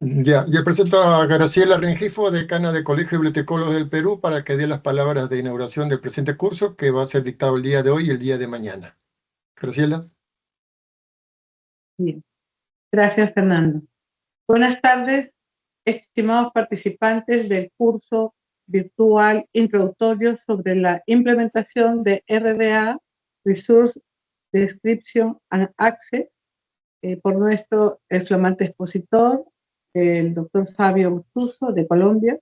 Ya, yo presento a Graciela Rengifo, decana del Colegio de Bibliotecólogos del Perú, para que dé las palabras de inauguración del presente curso, que va a ser dictado el día de hoy y el día de mañana. Graciela. Bien, gracias, Fernando. Buenas tardes, estimados participantes del curso virtual introductorio sobre la implementación de RDA, Resource Description and Access, por nuestro flamante expositor, el doctor Fabio Guttuso, de Colombia.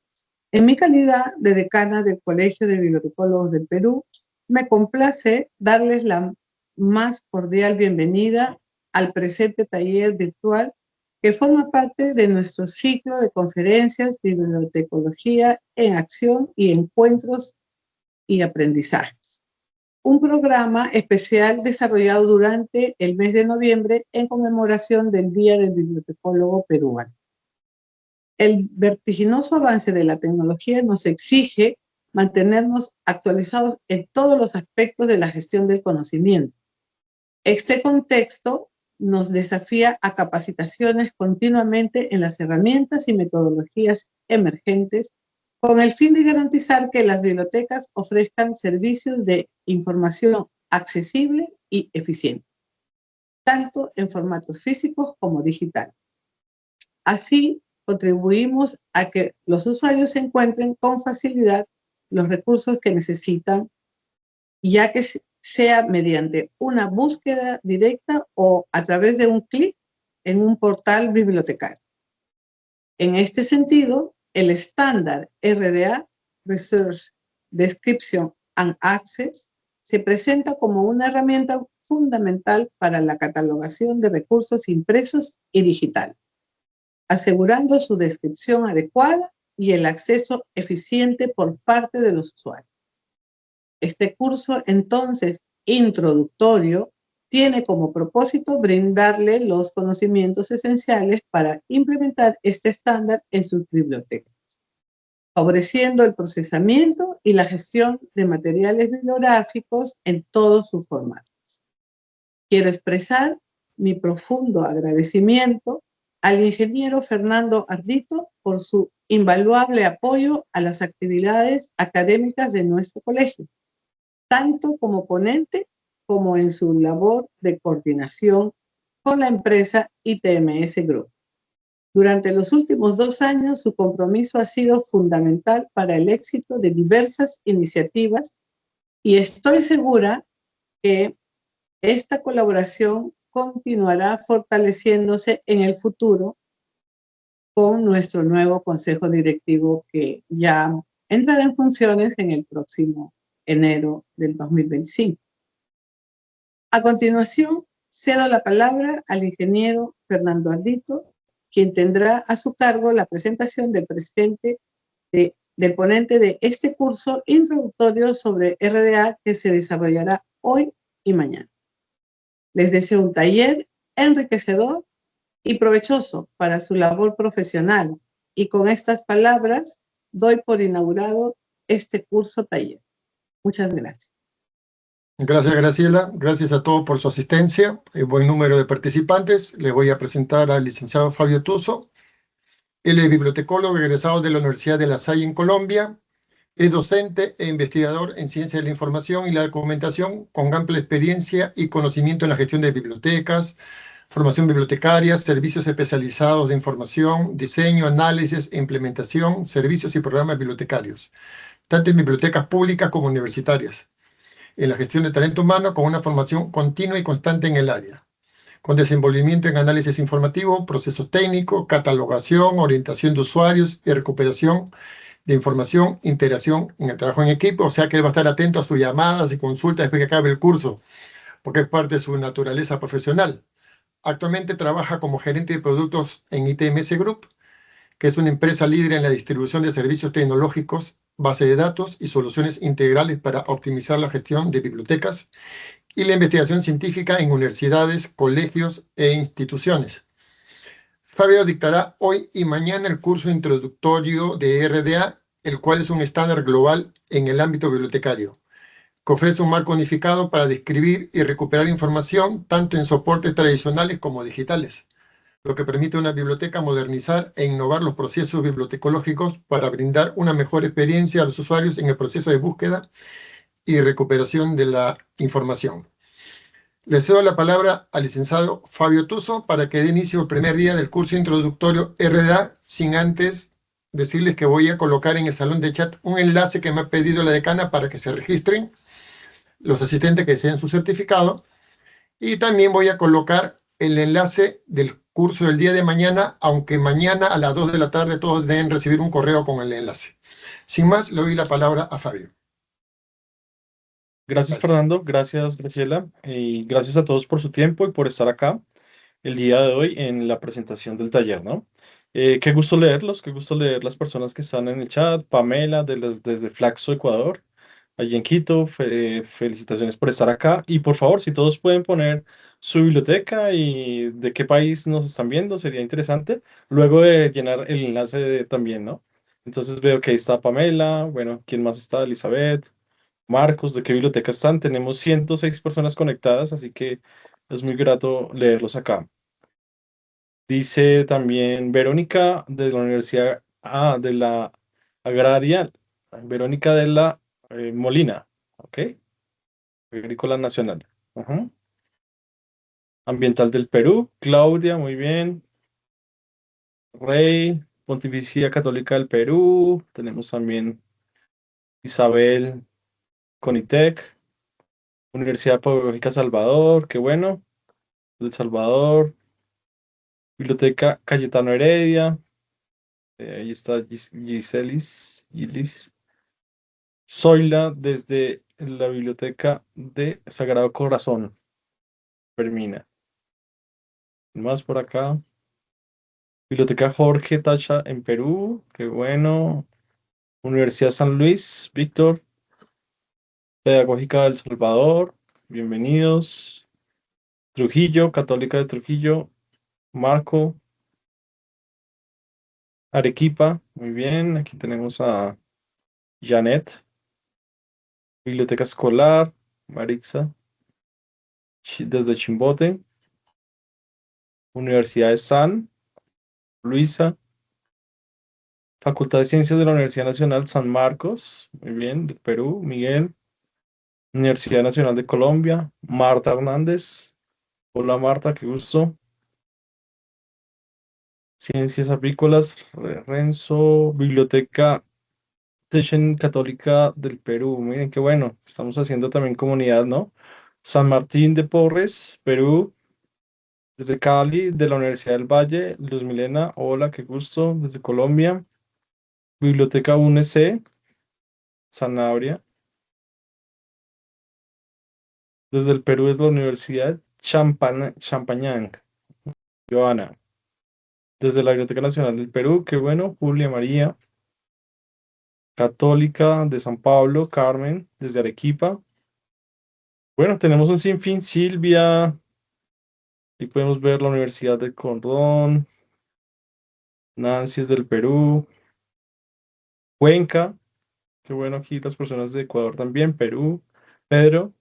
En mi calidad de decana del Colegio de Bibliotecólogos del Perú, me complace darles la más cordial bienvenida al presente taller virtual que forma parte de nuestro ciclo de conferencias Bibliotecología en Acción y Encuentros y Aprendizajes. Un programa especial desarrollado durante el mes de noviembre en conmemoración del Día del Bibliotecólogo Peruano. El vertiginoso avance de la tecnología nos exige mantenernos actualizados en todos los aspectos de la gestión del conocimiento. Este contexto nos desafía a capacitaciones continuamente en las herramientas y metodologías emergentes con el fin de garantizar que las bibliotecas ofrezcan servicios de información accesible y eficiente, tanto en formatos físicos como digitales. Así, contribuimos a que los usuarios encuentren con facilidad los recursos que necesitan, ya que sea mediante una búsqueda directa o a través de un clic en un portal bibliotecario. En este sentido, el estándar RDA, Research Description and Access, se presenta como una herramienta fundamental para la catalogación de recursos impresos y digitales, asegurando su descripción adecuada y el acceso eficiente por parte de los usuarios. Este curso, entonces, introductorio, tiene como propósito brindarle los conocimientos esenciales para implementar este estándar en sus bibliotecas, favoreciendo el procesamiento y la gestión de materiales bibliográficos en todos sus formatos. Quiero expresar mi profundo agradecimiento al ingeniero Fernando Ardito por su invaluable apoyo a las actividades académicas de nuestro colegio, tanto como ponente como en su labor de coordinación con la empresa ITMS Group. Durante los últimos 2 años, su compromiso ha sido fundamental para el éxito de diversas iniciativas y estoy segura que esta colaboración continuará fortaleciéndose en el futuro con nuestro nuevo consejo directivo que ya entrará en funciones en el próximo enero del 2025. A continuación, cedo la palabra al ingeniero Fernando Ardito, quien tendrá a su cargo la presentación del ponente de este curso introductorio sobre RDA que se desarrollará hoy y mañana. Les deseo un taller enriquecedor y provechoso para su labor profesional, y con estas palabras doy por inaugurado este curso taller. Muchas gracias. Gracias, Graciela. Gracias a todos por su asistencia. Buen número de participantes. Les voy a presentar al licenciado Fabio Tuso. Él es bibliotecólogo egresado de la Universidad de La Salle en Colombia. Es docente e investigador en ciencia de la información y la documentación, con amplia experiencia y conocimiento en la gestión de bibliotecas, formación bibliotecaria, servicios especializados de información, diseño, análisis e implementación, servicios y programas bibliotecarios, tanto en bibliotecas públicas como universitarias, en la gestión de talento humano, con una formación continua y constante en el área, con desenvolvimiento en análisis informativo, procesos técnicos, catalogación, orientación de usuarios y recuperación de información, integración en el trabajo en equipo. O sea que él va a estar atento a sus llamadas y consultas después que acabe el curso, porque es parte de su naturaleza profesional. Actualmente trabaja como gerente de productos en ITMS Group, que es una empresa líder en la distribución de servicios tecnológicos, base de datos y soluciones integrales para optimizar la gestión de bibliotecas y la investigación científica en universidades, colegios e instituciones. Fabio dictará hoy y mañana el curso introductorio de RDA, el cual es un estándar global en el ámbito bibliotecario, que ofrece un marco unificado para describir y recuperar información tanto en soportes tradicionales como digitales, lo que permite a una biblioteca modernizar e innovar los procesos bibliotecológicos para brindar una mejor experiencia a los usuarios en el proceso de búsqueda y recuperación de la información. Le cedo la palabra al licenciado Fabio Tuso para que dé inicio al primer día del curso introductorio RDA, sin antes decirles que voy a colocar en el salón de chat un enlace que me ha pedido la decana para que se registren los asistentes que deseen su certificado, y también voy a colocar el enlace del curso del día de mañana, aunque mañana a las 2 de la tarde todos deben recibir un correo con el enlace. Sin más, le doy la palabra a Fabio. Gracias, Fernando. Gracias, Graciela. Y gracias a todos por su tiempo y por estar acá el día de hoy en la presentación del taller, ¿no? Qué gusto leerlos, qué gusto leer las personas que están en el chat. Pamela, desde Flaxo, Ecuador, allí en Quito. Felicitaciones por estar acá. Y por favor, si todos pueden poner su biblioteca y de qué país nos están viendo, sería interesante. Luego de llenar el enlace también, ¿no? Entonces veo que ahí está Pamela. Bueno, ¿quién más está? Elizabeth. Marcos, ¿de qué biblioteca están? Tenemos 106 personas conectadas, así que es muy grato leerlos acá. Dice también Verónica de la Universidad de la Agraria, Verónica de la Molina, ¿ok? Agrícola Nacional. Ajá. Ambiental del Perú, Claudia, muy bien. Rey, Pontificia Católica del Perú, tenemos también Isabel, Conitec. Universidad Pedagógica Salvador, qué bueno. El Salvador. Biblioteca Cayetano Heredia. Ahí está Gilis. Zoila desde la Biblioteca de Sagrado Corazón. Fermina. Más por acá. Biblioteca Jorge Tacha en Perú. Qué bueno. Universidad San Luis. Víctor. Pedagógica del Salvador. Bienvenidos. Trujillo. Católica de Trujillo. Marco. Arequipa. Muy bien. Aquí tenemos a Janet. Biblioteca Escolar. Marixa. Desde Chimbote. Universidad de San Luisa. Facultad de Ciencias de la Universidad Nacional San Marcos. Muy bien. De Perú. Miguel. Universidad Nacional de Colombia. Marta Hernández. Hola Marta, qué gusto. Ciencias Apícolas. Renzo. Biblioteca Techen Católica del Perú. Miren qué bueno. Estamos haciendo también comunidad, ¿no? San Martín de Porres, Perú. Desde Cali, de la Universidad del Valle, Luz Milena, hola, qué gusto. Desde Colombia, Biblioteca UNC, Sanabria. Desde el Perú es la Universidad Champañán, Joana. Desde la Biblioteca Nacional del Perú, qué bueno, Julia María. Católica de San Pablo, Carmen, desde Arequipa. Bueno, tenemos un sinfín, Silvia. Ahí podemos ver la Universidad de Cordón. Nancy es del Perú. Cuenca. Qué bueno aquí las personas de Ecuador también, Perú. Pedro,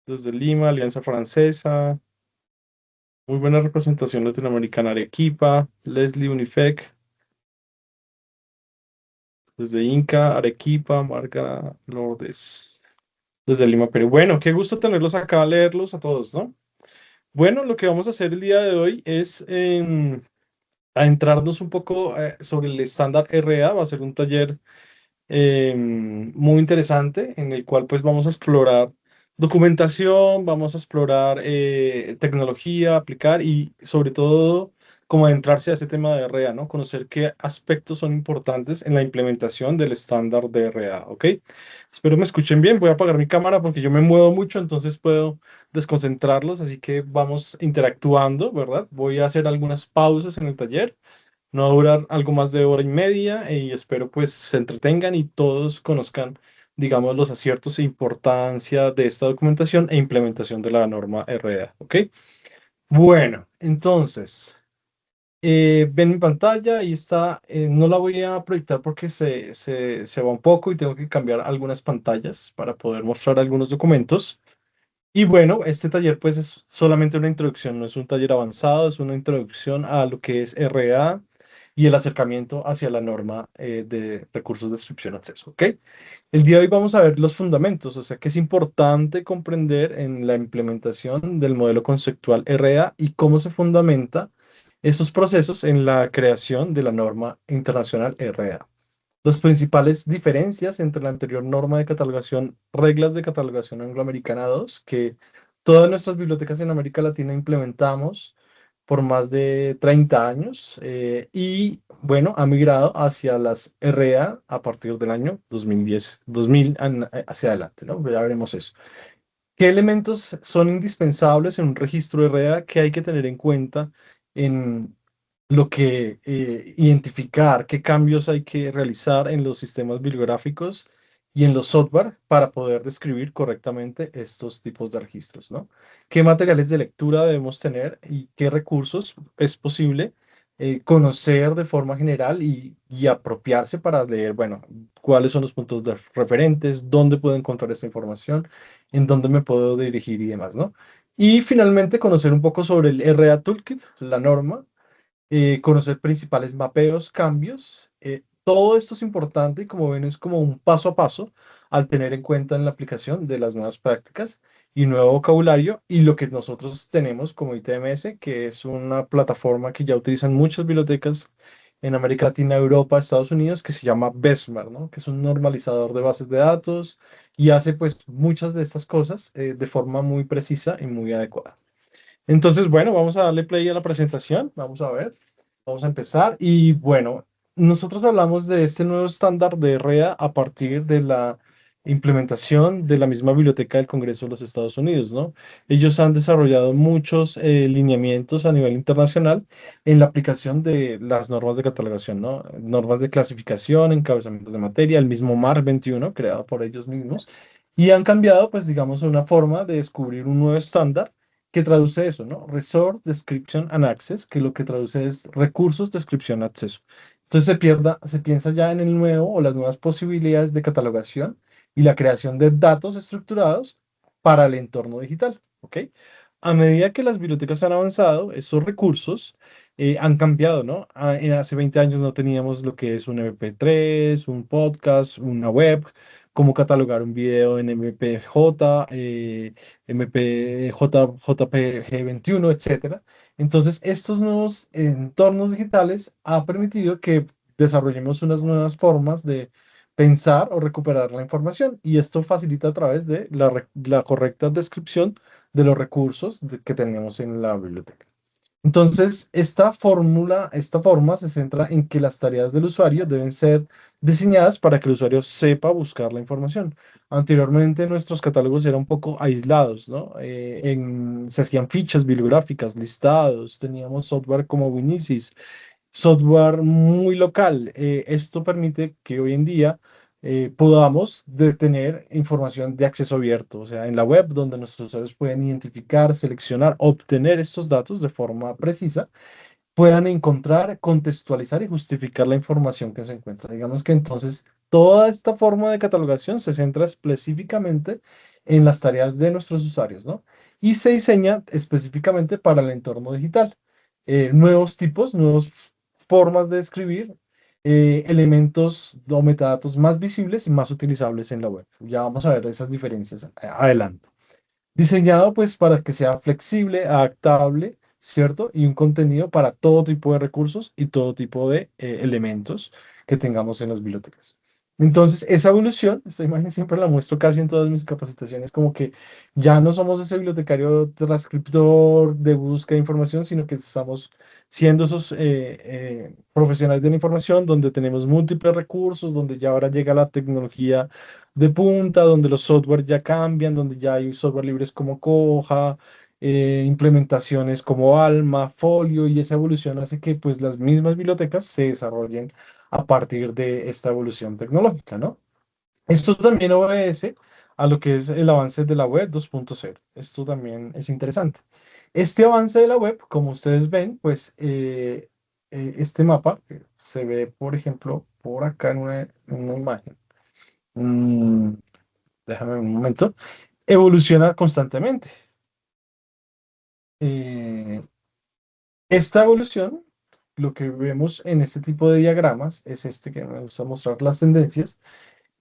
desde Lima, Alianza Francesa. Muy buena representación latinoamericana, Arequipa. Leslie Unifec. Desde Inca, Arequipa, Marga Lourdes. Desde Lima, Perú. Bueno, qué gusto tenerlos acá, leerlos a todos, ¿no? Bueno, lo que vamos a hacer el día de hoy es adentrarnos un poco sobre el estándar RA. Va a ser un taller muy interesante en el cual pues vamos a explorar documentación, vamos a explorar tecnología, aplicar y sobre todo como adentrarse a ese tema de RA, ¿no? Conocer qué aspectos son importantes en la implementación del estándar de RA, ¿ok? Espero me escuchen bien, voy a apagar mi cámara porque yo me muevo mucho, entonces puedo desconcentrarlos, así que vamos interactuando, ¿verdad? Voy a hacer algunas pausas en el taller. No va a durar algo más de hora y media y espero pues se entretengan y todos conozcan, digamos, los aciertos e importancia de esta documentación e implementación de la norma RDA, ¿ok? Bueno, entonces, ven mi pantalla y está, no la voy a proyectar porque se va un poco y tengo que cambiar algunas pantallas para poder mostrar algunos documentos. Y bueno, este taller pues es solamente una introducción, no es un taller avanzado, es una introducción a lo que es RA y el acercamiento hacia la norma de recursos de descripción acceso, ¿ok? El día de hoy vamos a ver los fundamentos, o sea que es importante comprender en la implementación del modelo conceptual RA y cómo se fundamenta estos procesos en la creación de la norma internacional RA. Las principales diferencias entre la anterior norma de catalogación, reglas de catalogación angloamericana 2, que todas nuestras bibliotecas en América Latina implementamos por más de 30 años y, bueno, ha migrado hacia las RA a partir del año 2010, 2000 hacia adelante, ¿no? Ya veremos eso. ¿Qué elementos son indispensables en un registro RA que hay que tener en cuenta en lo que identificar qué cambios hay que realizar en los sistemas bibliográficos y en los software para poder describir correctamente estos tipos de registros, ¿no? ¿Qué materiales de lectura debemos tener y qué recursos es posible conocer de forma general y apropiarse para leer, bueno, cuáles son los puntos de referentes, dónde puedo encontrar esta información, en dónde me puedo dirigir y demás, ¿no? Y finalmente conocer un poco sobre el RA Toolkit, la norma, conocer principales mapeos, cambios. Todo esto es importante y como ven es como un paso a paso al tener en cuenta en la aplicación de las nuevas prácticas y nuevo vocabulario y lo que nosotros tenemos como ITMS, que es una plataforma que ya utilizan muchas bibliotecas en América Latina, Europa, Estados Unidos, que se llama Besmar, ¿no? Que es un normalizador de bases de datos y hace pues muchas de estas cosas de forma muy precisa y muy adecuada. Entonces, bueno, vamos a darle play a la presentación. Vamos a ver. Vamos a empezar. Y bueno, nosotros hablamos de este nuevo estándar de REA a partir de la implementación de la misma Biblioteca del Congreso de los Estados Unidos, ¿no? Ellos han desarrollado muchos lineamientos a nivel internacional en la aplicación de las normas de catalogación, ¿no? Normas de clasificación, encabezamientos de materia, el mismo MAR 21, creado por ellos mismos, y han cambiado, pues, digamos, una forma de descubrir un nuevo estándar que traduce eso, ¿no? Resource Description and Access, que lo que traduce es recursos, descripción, acceso. Entonces se piensa ya en el nuevo o las nuevas posibilidades de catalogación y la creación de datos estructurados para el entorno digital, ¿ok? A medida que las bibliotecas han avanzado, esos recursos han cambiado, ¿no? Hace 20 años no teníamos lo que es un MP3, un podcast, una web, cómo catalogar un video en MPJ, JPG 21, etcétera. Entonces, estos nuevos entornos digitales han permitido que desarrollemos unas nuevas formas de pensar o recuperar la información y esto facilita a través de la correcta descripción de los recursos que tenemos en la biblioteca. Entonces, esta forma se centra en que las tareas del usuario deben ser diseñadas para que el usuario sepa buscar la información. Anteriormente, nuestros catálogos eran un poco aislados, ¿no? Se hacían fichas bibliográficas, listados, teníamos software como Winisis, software muy local. Esto permite que hoy en día podamos tener información de acceso abierto, o sea, en la web donde nuestros usuarios pueden identificar, seleccionar, obtener estos datos de forma precisa, puedan encontrar, contextualizar y justificar la información que se encuentra. Digamos que entonces toda esta forma de catalogación se centra específicamente en las tareas de nuestros usuarios, ¿no? Y se diseña específicamente para el entorno digital. Nuevos tipos, nuevas formas de escribir, elementos o metadatos más visibles y más utilizables en la web. Ya vamos a ver esas diferencias adelante. Diseñado pues para que sea flexible, adaptable, ¿cierto? Y un contenido para todo tipo de recursos y todo tipo de elementos que tengamos en las bibliotecas. Entonces, esa evolución, esta imagen siempre la muestro casi en todas mis capacitaciones, como que ya no somos ese bibliotecario transcriptor de búsqueda de información, sino que estamos siendo esos profesionales de la información donde tenemos múltiples recursos, donde ya ahora llega la tecnología de punta, donde los software ya cambian, donde ya hay software libres como Koha, implementaciones como Alma, Folio, y esa evolución hace que pues las mismas bibliotecas se desarrollen a partir de esta evolución tecnológica, ¿no? Esto también obedece a lo que es el avance de la web 2.0. Esto también es interesante. Este avance de la web, como ustedes ven, pues este mapa se ve, por ejemplo, por acá en una imagen. Mm, déjame un momento. evoluciona constantemente. Eh, Esta evolución, lo que vemos en este tipo de diagramas, es este que me gusta mostrar las tendencias.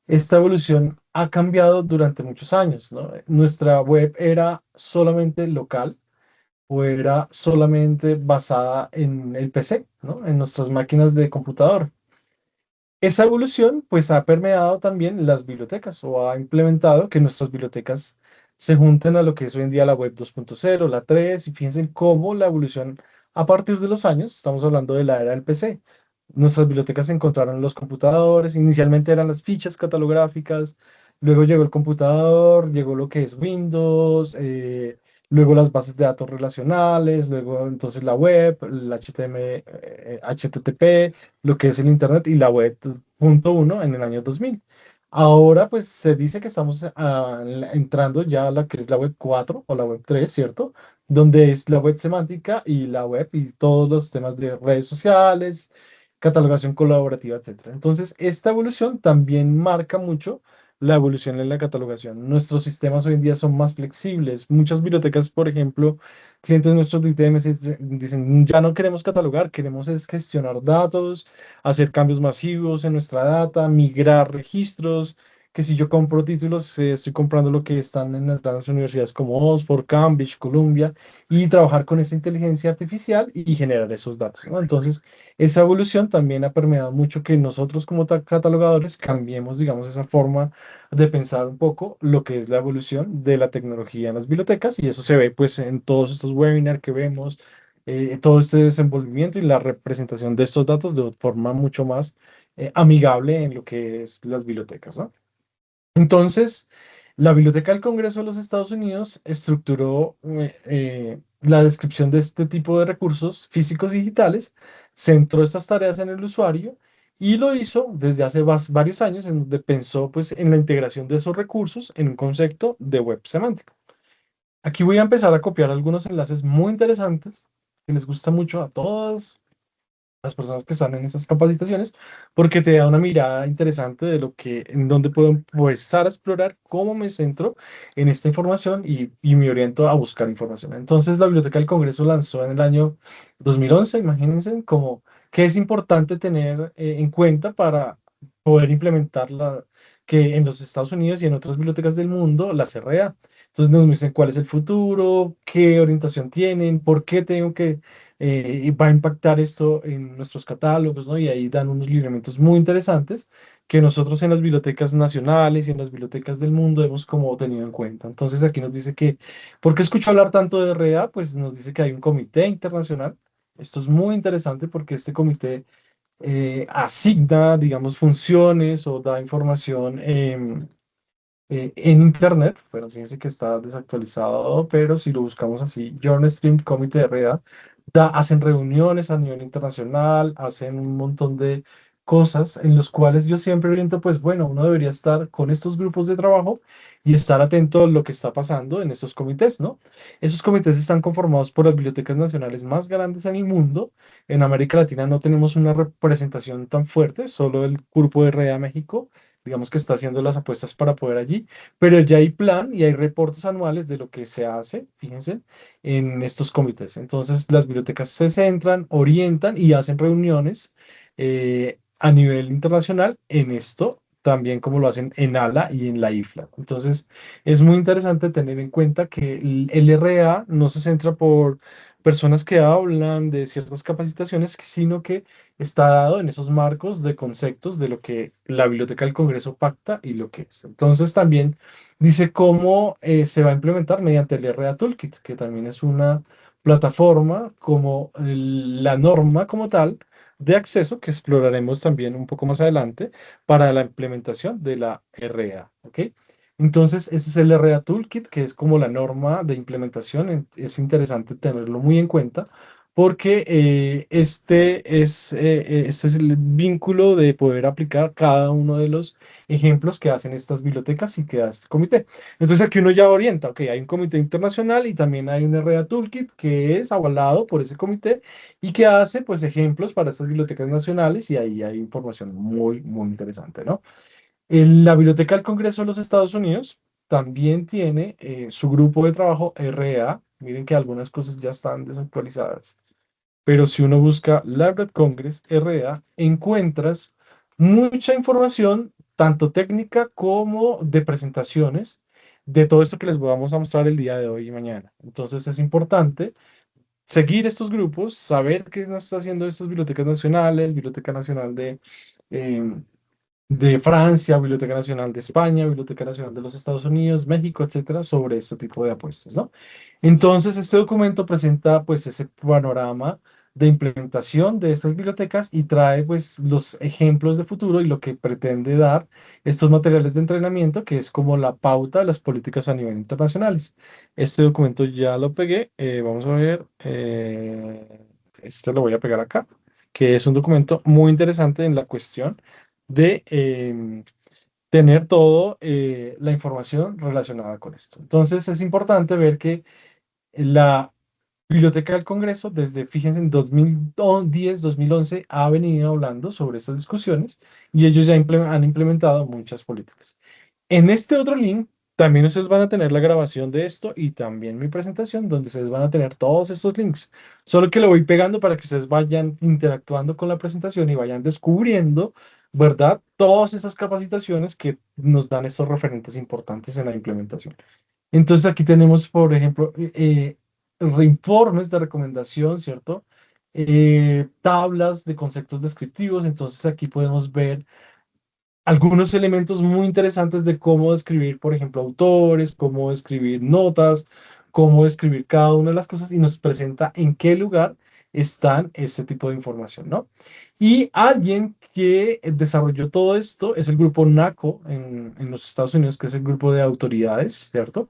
Esta evolución ha cambiado durante muchos años, ¿no? Nuestra web era solamente local o era solamente basada en el PC, ¿no? En nuestras máquinas de computador. Esa evolución pues ha permeado también las bibliotecas o ha implementado que nuestras bibliotecas se junten a lo que es hoy en día la web 2.0, la 3, y fíjense cómo la evolución a partir de los años, estamos hablando de la era del PC. Nuestras bibliotecas se encontraron en los computadores, inicialmente eran las fichas catalográficas, luego llegó el computador, llegó lo que es Windows, luego las bases de datos relacionales, luego entonces la web, el HTML, HTTP, lo que es el Internet y la web 1 en el año 2000. Ahora pues se dice que estamos entrando ya a la que es la web 4 o la web 3, ¿cierto? Donde es la web semántica y la web y todos los temas de redes sociales, catalogación colaborativa, etcétera. Entonces, esta evolución también marca mucho la evolución en la catalogación. Nuestros sistemas hoy en día son más flexibles. Muchas bibliotecas, por ejemplo, clientes nuestros de ITMS dicen, ya no queremos catalogar, queremos es gestionar datos, hacer cambios masivos en nuestra data, migrar registros, que si yo compro títulos, estoy comprando lo que están en las grandes universidades como Oxford, Cambridge, Columbia, y trabajar con esa inteligencia artificial y generar esos datos, ¿no? Entonces, esa evolución también ha permeado mucho que nosotros como catalogadores cambiemos, digamos, esa forma de pensar un poco lo que es la evolución de la tecnología en las bibliotecas, y eso se ve pues en todos estos webinars que vemos, todo este desenvolvimiento y la representación de estos datos de forma mucho más amigable en lo que es las bibliotecas, ¿no? Entonces, la Biblioteca del Congreso de los Estados Unidos estructuró la descripción de este tipo de recursos físicos y digitales, centró estas tareas en el usuario y lo hizo desde hace varios años, en donde pensó pues, en la integración de esos recursos en un concepto de web semántico. Aquí voy a empezar a copiar algunos enlaces muy interesantes que les gusta mucho a todas las personas que están en esas capacitaciones, porque te da una mirada interesante de lo que, en dónde puedo empezar a explorar, cómo me centro en esta información y me oriento a buscar información. Entonces, la Biblioteca del Congreso lanzó en el año 2011, imagínense, como que es importante tener en cuenta para poder implementarla, que en los Estados Unidos y en otras bibliotecas del mundo, la CRA. Entonces nos dicen cuál es el futuro, qué orientación tienen, por qué tengo que y va a impactar esto en nuestros catálogos, ¿no? Y ahí dan unos lineamientos muy interesantes que nosotros en las bibliotecas nacionales y en las bibliotecas del mundo hemos como tenido en cuenta. Entonces aquí nos dice que, ¿por qué escucho hablar tanto de REA? Pues nos dice que hay un comité internacional. Esto es muy interesante porque este comité asigna, digamos, funciones o da información en Internet. Bueno, fíjense que está desactualizado, pero si lo buscamos así, Journal Stream Committee de REA, hacen reuniones a nivel internacional, hacen un montón de cosas en los cuales yo siempre oriento, pues bueno, uno debería estar con estos grupos de trabajo y estar atento a lo que está pasando en esos comités, ¿no? Esos comités están conformados por las bibliotecas nacionales más grandes en el mundo. En América Latina no tenemos una representación tan fuerte, solo el grupo de REA México, digamos que está haciendo las apuestas para poder allí, pero ya hay plan y hay reportes anuales de lo que se hace, fíjense, en estos comités. Entonces, las bibliotecas se centran, orientan y hacen reuniones a nivel internacional en esto, también como lo hacen en ALA y en la IFLA. Entonces, es muy interesante tener en cuenta que el RA no se centra por personas que hablan de ciertas capacitaciones, sino que está dado en esos marcos de conceptos de lo que la Biblioteca del Congreso pacta y lo que es. Entonces, también dice cómo se va a implementar mediante el RA Toolkit, que también es una plataforma como la norma como tal de acceso que exploraremos también un poco más adelante para la implementación de la RA, ¿ok? Entonces, este es el RA Toolkit, que es como la norma de implementación. Es interesante tenerlo muy en cuenta porque este es el vínculo de poder aplicar cada uno de los ejemplos que hacen estas bibliotecas y que da este comité. Entonces aquí uno ya orienta, ok, hay un comité internacional y también hay un RA Toolkit que es avalado por ese comité y que hace pues ejemplos para estas bibliotecas nacionales y ahí hay información muy, muy interesante, ¿no? La Biblioteca del Congreso de los Estados Unidos también tiene su grupo de trabajo REA. Miren que algunas cosas ya están desactualizadas. Pero si uno busca Library Congress RA, encuentras mucha información, tanto técnica como de presentaciones, de todo esto que les vamos a mostrar el día de hoy y mañana. Entonces es importante seguir estos grupos, saber qué están haciendo estas bibliotecas nacionales, Biblioteca Nacional eh, de Francia, Biblioteca Nacional de España, Biblioteca Nacional de los Estados Unidos, México, etcétera, sobre este tipo de apuestas, ¿no? Entonces, este documento presenta pues ese panorama de implementación de estas bibliotecas y trae pues los ejemplos de futuro y lo que pretende dar estos materiales de entrenamiento, que es como la pauta de las políticas a nivel internacionales. Este documento ya lo pegué, vamos a ver, este lo voy a pegar acá, que es un documento muy interesante en la cuestión de tener toda la información relacionada con esto. Entonces es importante ver que la Biblioteca del Congreso, desde, fíjense, en 2010, 2011, ha venido hablando sobre estas discusiones y ellos ya han implementado muchas políticas. En este otro link, también ustedes van a tener la grabación de esto y también mi presentación, donde ustedes van a tener todos estos links. Solo que lo voy pegando para que ustedes vayan interactuando con la presentación y vayan descubriendo, ¿verdad? Todas esas capacitaciones que nos dan estos referentes importantes en la implementación. Entonces aquí tenemos, por ejemplo, informes de recomendación, ¿cierto? Tablas de conceptos descriptivos. Entonces aquí podemos ver algunos elementos muy interesantes de cómo describir, por ejemplo, autores, cómo describir notas, cómo describir cada una de las cosas y nos presenta en qué lugar están este tipo de información, ¿no? Y alguien que desarrolló todo esto es el grupo NACO en los Estados Unidos, que es el grupo de autoridades, ¿cierto?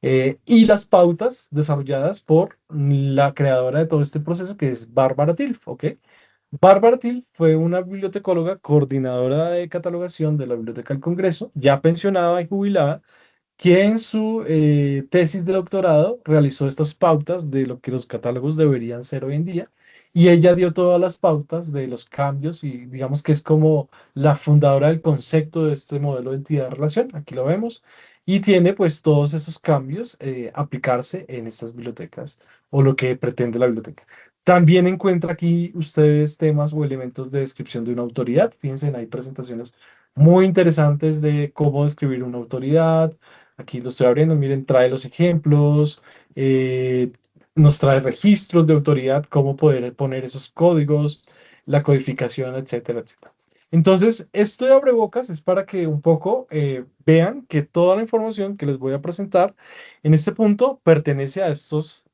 Y las pautas desarrolladas por la creadora de todo este proceso, que es Bárbara Tilf, ¿ok? Bárbara Tilf fue una bibliotecóloga, coordinadora de catalogación de la Biblioteca del Congreso, ya pensionada y jubilada, que en su tesis de doctorado realizó estas pautas de lo que los catálogos deberían ser hoy en día, y ella dio todas las pautas de los cambios y digamos que es como la fundadora del concepto de este modelo de entidad-relación, aquí lo vemos, y tiene pues todos esos cambios aplicarse en estas bibliotecas o lo que pretende la biblioteca. También encuentra aquí ustedes temas o elementos de descripción de una autoridad. Fíjense, hay presentaciones muy interesantes de cómo describir una autoridad. Aquí lo estoy abriendo, miren, trae los ejemplos, eh, nos trae registros de autoridad, cómo poder poner esos códigos, la codificación, etcétera, etcétera. Entonces, esto de abrebocas es para que un poco vean que toda la información que les voy a presentar en este punto pertenece a estos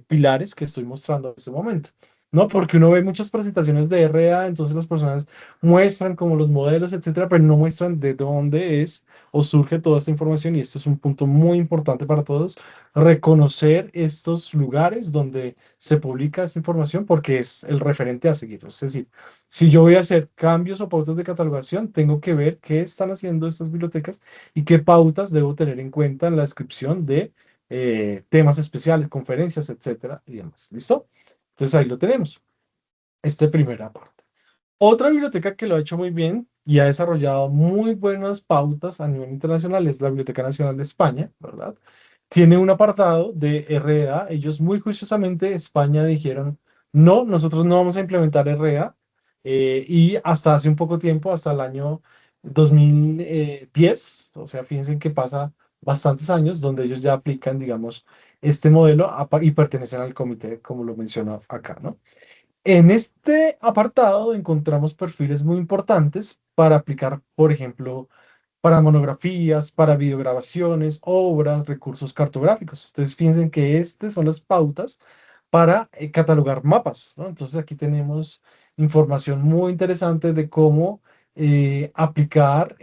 pilares que estoy mostrando en este momento. ¿No? Porque uno ve muchas presentaciones de RA, entonces las personas muestran como los modelos, etcétera, pero no muestran de dónde es o surge toda esta información y este es un punto muy importante para todos, reconocer estos lugares donde se publica esta información porque es el referente a seguir. Es decir, si yo voy a hacer cambios o pautas de catalogación, tengo que ver qué están haciendo estas bibliotecas y qué pautas debo tener en cuenta en la descripción de temas especiales, conferencias, etcétera, y demás. ¿Listo? Entonces ahí lo tenemos, esta primera parte. Otra biblioteca que lo ha hecho muy bien y ha desarrollado muy buenas pautas a nivel internacional es la Biblioteca Nacional de España, ¿verdad? Tiene un apartado de RDA. Ellos muy juiciosamente, España dijeron, no, nosotros no vamos a implementar RDA. Y hasta hace un poco tiempo, hasta el año 2010, o sea, fíjense que pasa bastantes años donde ellos ya aplican, digamos, este modelo y pertenecen al comité, como lo menciono acá, ¿no? En este apartado encontramos perfiles muy importantes para aplicar, por ejemplo, para monografías, para videograbaciones, obras, recursos cartográficos. Entonces, piensen que estas son las pautas para catalogar mapas, ¿no? Entonces, aquí tenemos información muy interesante de cómo aplicar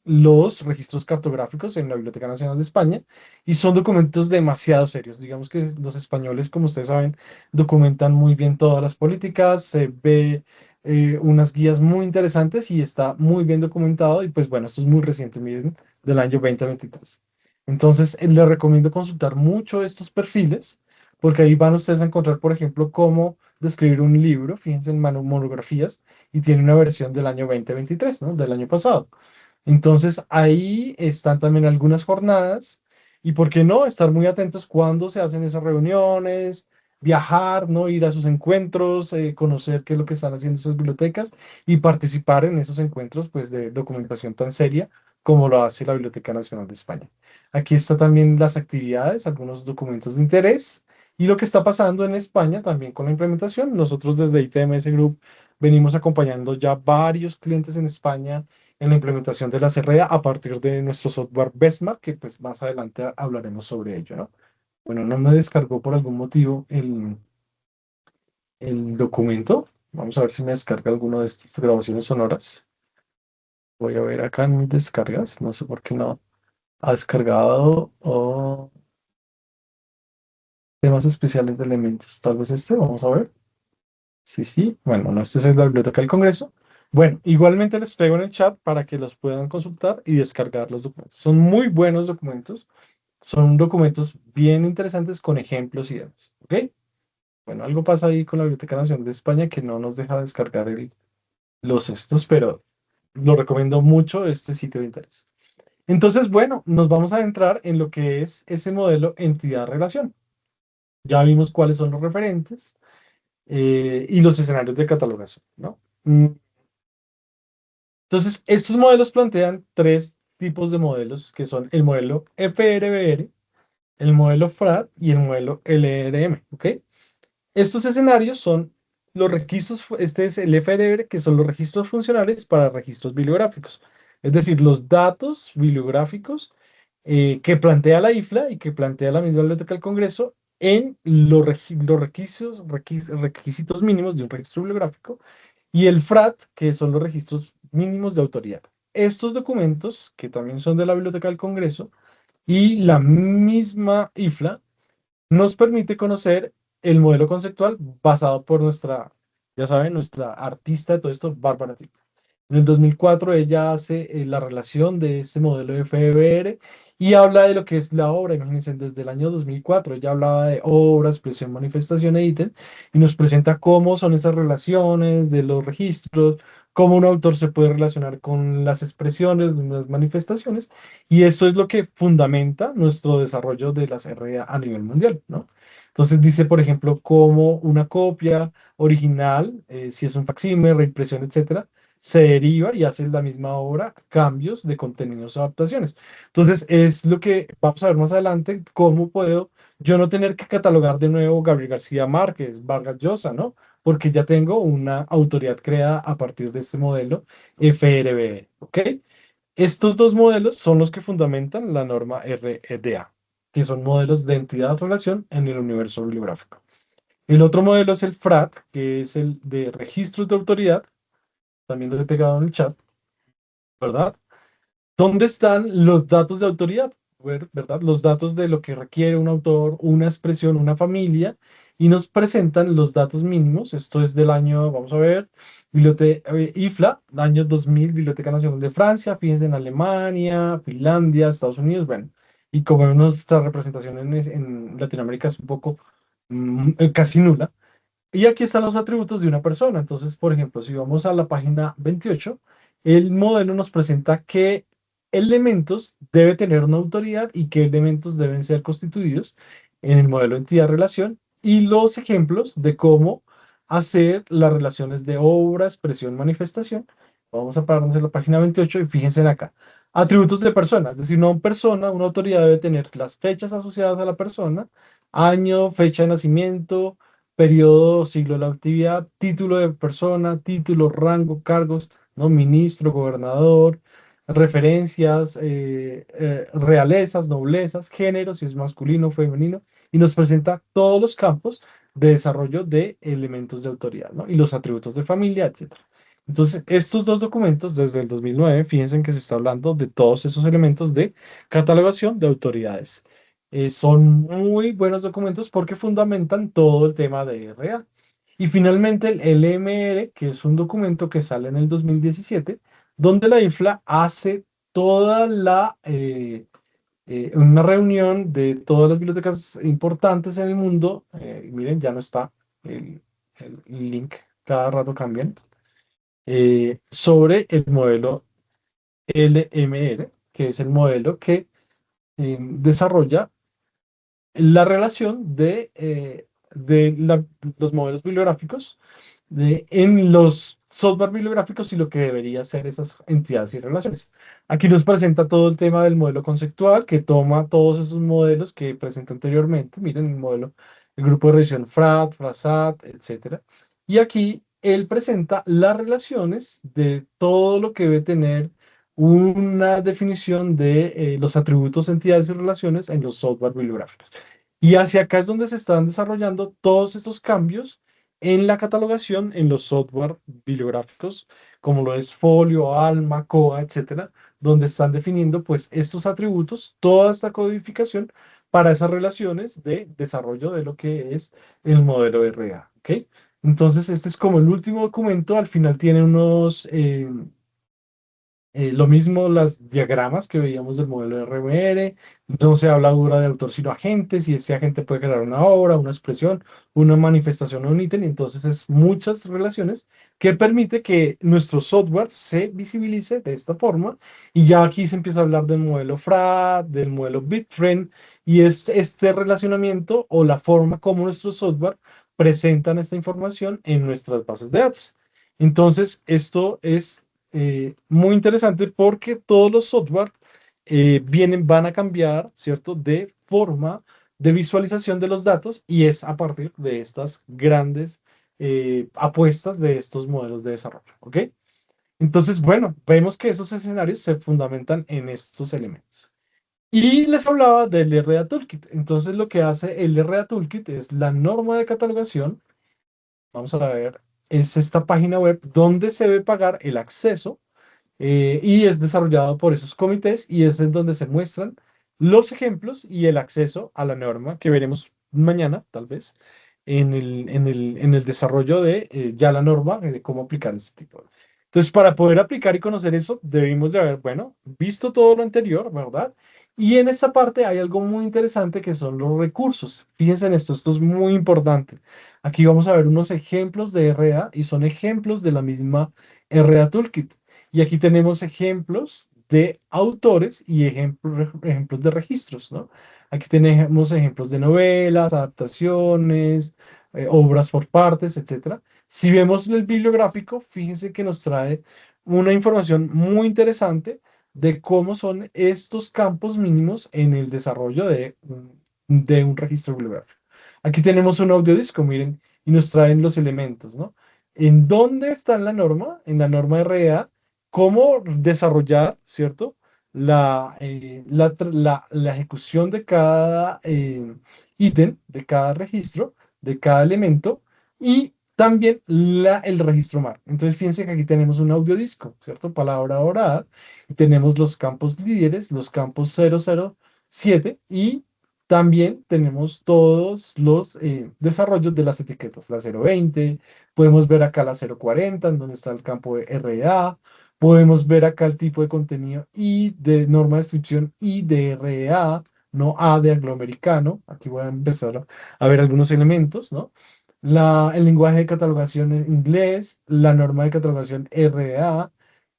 los registros cartográficos en la Biblioteca Nacional de España y son documentos demasiado serios. Digamos que los españoles, como ustedes saben, documentan muy bien todas las políticas, se ve unas guías muy interesantes y está muy bien documentado. Y pues bueno, esto es muy reciente, miren, del año 2023. Entonces, les recomiendo consultar mucho estos perfiles, porque ahí van ustedes a encontrar, por ejemplo, cómo describir un libro, fíjense en monografías, y tiene una versión del año 2023, ¿no? Del año pasado. Entonces, ahí están también algunas jornadas y, ¿por qué no?, estar muy atentos cuando se hacen esas reuniones, viajar, ¿no?, ir a sus encuentros, conocer qué es lo que están haciendo esas bibliotecas y participar en esos encuentros, pues, de documentación tan seria como lo hace la Biblioteca Nacional de España. Aquí está también las actividades, algunos documentos de interés y lo que está pasando en España también con la implementación. Nosotros desde ITMS Group venimos acompañando ya varios clientes en España en la implementación de la CREA a partir de nuestro software Besmar, que pues más adelante hablaremos sobre ello, ¿no? Bueno, no me descargó por algún motivo el documento. Vamos a ver si me descarga alguno de estas grabaciones sonoras. Voy a ver acá en mis descargas. No sé por qué no ha descargado o temas especiales de elementos. Tal vez este, vamos a ver. Sí, sí. Bueno, no, este es el de la Biblioteca del Congreso. Bueno, igualmente les pego en el chat para que los puedan consultar y descargar los documentos. Son muy buenos documentos. Son documentos bien interesantes con ejemplos y demás. ¿Ok? Bueno, algo pasa ahí con la Biblioteca Nacional de España que no nos deja descargar los estos, pero lo recomiendo mucho este sitio de interés. Entonces, bueno, nos vamos a adentrar en lo que es ese modelo entidad-relación. Ya vimos cuáles son los referentes y los escenarios de catalogación, ¿no? Entonces, estos modelos plantean tres tipos de modelos, que son el modelo FRBR, el modelo FRAD y el modelo LRM, ¿ok? Estos escenarios son los registros, este es el FRBR, que son los registros funcionales para registros bibliográficos, es decir, los datos bibliográficos que plantea la IFLA y que plantea la misma Biblioteca del Congreso en los requisitos mínimos de un registro bibliográfico, y el FRAT, que son los registros mínimos de autoridad. Estos documentos, que también son de la Biblioteca del Congreso, y la misma IFLA, nos permite conocer el modelo conceptual basado por nuestra, ya saben, nuestra artista de todo esto, Bárbara Tick. En el 2004 ella hace la relación de este modelo de FBR y habla de lo que es la obra. Imagínense, desde el año 2004 ella hablaba de obra, expresión, manifestación e ítem y nos presenta cómo son esas relaciones de los registros, cómo un autor se puede relacionar con las expresiones, las manifestaciones, y esto es lo que fundamenta nuestro desarrollo de las RA a nivel mundial, ¿no? Entonces dice, por ejemplo, cómo una copia original, si es un facsímile, reimpresión, etcétera, se deriva y hace la misma obra cambios de contenidos o adaptaciones. Entonces, es lo que vamos a ver más adelante, cómo puedo yo no tener que catalogar de nuevo Gabriel García Márquez, Vargas Llosa, ¿no? Porque ya tengo una autoridad creada a partir de este modelo FRBR, ¿ok? Estos dos modelos son los que fundamentan la norma REDA, que son modelos de entidad-relación en el universo bibliográfico. El otro modelo es el FRAT, que es el de registros de autoridad, también lo he pegado en el chat, ¿verdad? ¿Dónde están los datos de autoridad? ¿Verdad? Los datos de lo que requiere un autor, una expresión, una familia, y nos presentan los datos mínimos. Esto es del año, vamos a ver, Biblioteca IFLA, año 2000, Biblioteca Nacional de Francia, fíjense en Alemania, Finlandia, Estados Unidos, bueno, y como nuestra representación en Latinoamérica es un poco casi nula. Y aquí están los atributos de una persona. Entonces, por ejemplo, si vamos a la página 28, el modelo nos presenta qué elementos debe tener una autoridad y qué elementos deben ser constituidos en el modelo entidad-relación y los ejemplos de cómo hacer las relaciones de obra, expresión, manifestación. Vamos a pararnos en la página 28 y fíjense en acá. Atributos de persona, es decir, una persona, una autoridad debe tener las fechas asociadas a la persona, año, fecha de nacimiento, periodo, siglo de la actividad, título de persona, título, rango, cargos, ¿no? Ministro, gobernador, referencias, realezas, noblezas, género, si es masculino, femenino, y nos presenta todos los campos de desarrollo de elementos de autoridad, ¿no? Y los atributos de familia, etcétera. Entonces, estos dos documentos desde el 2009, fíjense que se está hablando de todos esos elementos de catalogación de autoridades. Son muy buenos documentos porque fundamentan todo el tema de RA. Y finalmente el LMR, que es un documento que sale en el 2017, donde la IFLA hace toda una reunión de todas las bibliotecas importantes en el mundo. Miren, ya no está el link, cada rato cambian, sobre el modelo LMR, que es el modelo que desarrolla la relación de los modelos bibliográficos en los software bibliográficos y lo que debería ser esas entidades y relaciones. Aquí nos presenta todo el tema del modelo conceptual que toma todos esos modelos que presenté anteriormente. Miren el modelo, el grupo de revisión FRAD, FRASAT, etcétera. Y aquí él presenta las relaciones de todo lo que debe tener una definición de los atributos, entidades y relaciones en los software bibliográficos. Y hacia acá es donde se están desarrollando todos estos cambios en la catalogación en los software bibliográficos, como lo es Folio, Alma, COA, etcétera, donde están definiendo pues estos atributos, toda esta codificación para esas relaciones de desarrollo de lo que es el modelo RA, ¿ok? Entonces, este es como el último documento, al final tiene unos, lo mismo las diagramas que veíamos del modelo RMR, no se habla ahora de autor sino agente, si ese agente puede crear una obra, una expresión, una manifestación o un ítem, entonces es muchas relaciones que permite que nuestro software se visibilice de esta forma y ya aquí se empieza a hablar del modelo FRA, del modelo BitTrend y es este relacionamiento o la forma como nuestro software presentan esta información en nuestras bases de datos. Entonces, esto es muy interesante porque todos los software van a cambiar, ¿cierto? De forma de visualización de los datos y es a partir de estas grandes apuestas de estos modelos de desarrollo, ¿ok? Entonces, bueno, vemos que esos escenarios se fundamentan en estos elementos. Y les hablaba del RA Toolkit. Entonces, lo que hace el RA Toolkit es la norma de catalogación. Vamos a ver, es esta página web donde se debe pagar el acceso y es desarrollado por esos comités y es en donde se muestran los ejemplos y el acceso a la norma que veremos mañana, tal vez, en el desarrollo de ya la norma, de cómo aplicar este tipo. Entonces, para poder aplicar y conocer eso, debimos de haber, bueno, visto todo lo anterior, ¿verdad? Y en esta parte hay algo muy interesante que son los recursos. Fíjense en esto es muy importante. Aquí vamos a ver unos ejemplos de RA y son ejemplos de la misma RA Toolkit. Y aquí tenemos ejemplos de autores y ejemplos de registros, ¿no? Aquí tenemos ejemplos de novelas, adaptaciones, obras por partes, etcétera. Si vemos el bibliográfico, fíjense que nos trae una información muy interesante de cómo son estos campos mínimos en el desarrollo de un registro bibliográfico. Aquí tenemos un audiodisco, miren, y nos traen los elementos, ¿no? ¿En dónde está la norma? En la norma REA, cómo desarrollar, ¿cierto? La ejecución de cada ítem, de cada registro, de cada elemento y también el registro MAR. Entonces, fíjense que aquí tenemos un audiodisco, ¿cierto? Palabra orada, y tenemos los campos líderes, los campos 007 y también tenemos todos los desarrollos de las etiquetas, la 020, podemos ver acá la 040, en donde está el campo de RA, podemos ver acá el tipo de contenido y de norma de descripción y de RA, no A de angloamericano. Aquí voy a empezar a ver algunos elementos, ¿no? El lenguaje de catalogación en inglés, la norma de catalogación RA,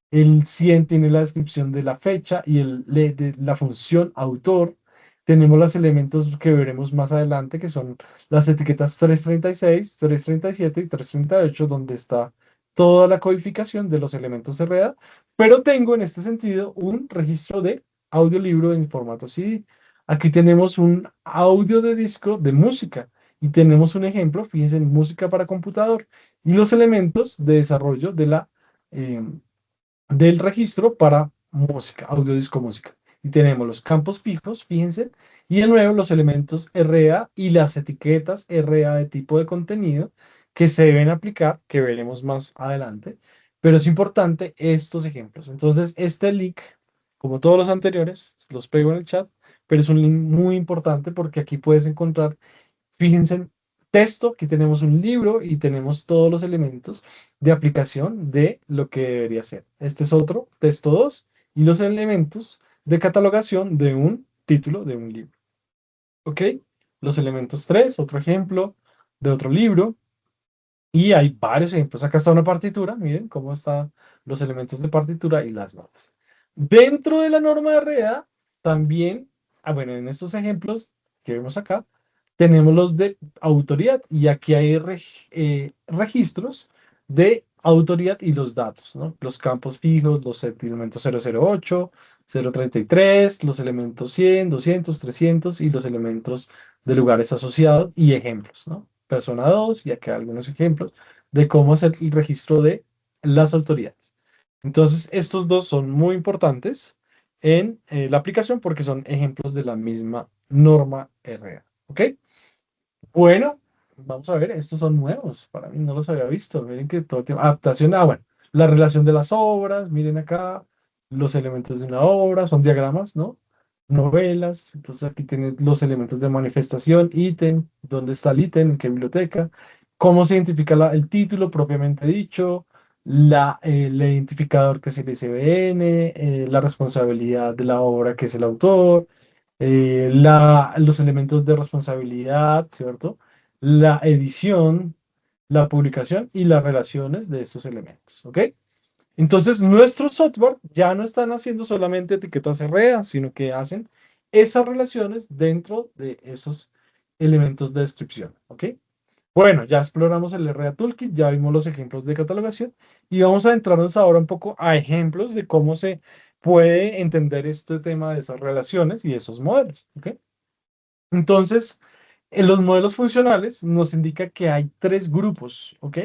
el 100 tiene la descripción de la fecha y de la función autor. Tenemos los elementos que veremos más adelante, que son las etiquetas 336, 337 y 338, donde está toda la codificación de los elementos RA, pero tengo en este sentido un registro de audiolibro en formato CD. Aquí tenemos un audio de disco de música y tenemos un ejemplo, fíjense, en música para computador y los elementos de desarrollo eh, del registro para música, audio disco música. Y tenemos los campos fijos, fíjense, y de nuevo los elementos RA y las etiquetas RA de tipo de contenido que se deben aplicar, que veremos más adelante. Pero es importante estos ejemplos. Entonces, este link, como todos los anteriores, los pego en el chat, pero es un link muy importante porque aquí puedes encontrar, fíjense, texto, aquí tenemos un libro y tenemos todos los elementos de aplicación de lo que debería ser. Este es otro, texto 2, y los elementos de catalogación de un título de un libro. ¿Ok? Los elementos 3, otro ejemplo de otro libro. Y hay varios ejemplos. Acá está una partitura, miren cómo están los elementos de partitura y las notas. Dentro de la norma de REA, también, bueno, en estos ejemplos que vemos acá, tenemos los de autoridad y aquí hay registros de autoridad y los datos, ¿no? Los campos fijos, los elementos 008, 033, los elementos 100, 200, 300 y los elementos de lugares asociados y ejemplos, ¿no? Persona 2 y acá algunos ejemplos de cómo hacer el registro de las autoridades. Entonces, estos dos son muy importantes en la aplicación porque son ejemplos de la misma norma RA. ¿Ok? Bueno, vamos a ver, estos son nuevos. Para mí no los había visto. Miren que todo tiene adaptación. Bueno, la relación de las obras. Miren acá, los elementos de una obra son diagramas, ¿no? Novelas. Entonces aquí tienen los elementos de manifestación, ítem, dónde está el ítem, en qué biblioteca, cómo se identifica el título propiamente dicho, el identificador que es el ISBN, la responsabilidad de la obra que es el autor, los elementos de responsabilidad, ¿cierto? La edición, la publicación y las relaciones de estos elementos, ¿ok? Entonces, nuestros software ya no están haciendo solamente etiquetas REA, sino que hacen esas relaciones dentro de esos elementos de descripción, ¿ok? Bueno, ya exploramos el REA Toolkit, ya vimos los ejemplos de catalogación y vamos a entrarnos ahora un poco a ejemplos de cómo se puede entender este tema de esas relaciones y esos modelos, ¿ok? Entonces, en los modelos funcionales nos indica que hay tres grupos, ¿ok?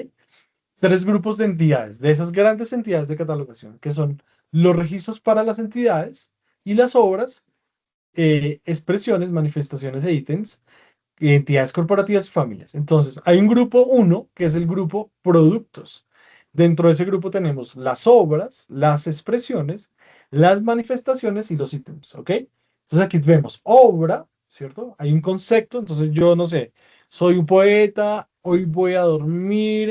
Tres grupos de entidades, de esas grandes entidades de catalogación, que son los registros para las entidades y las obras, expresiones, manifestaciones e ítems, entidades corporativas y familias. Entonces, hay un grupo uno, que es el grupo productos. Dentro de ese grupo tenemos las obras, las expresiones, las manifestaciones y los ítems, ¿ok? Entonces aquí vemos obra, ¿cierto? Hay un concepto, entonces yo no sé, soy un poeta, hoy voy a dormir,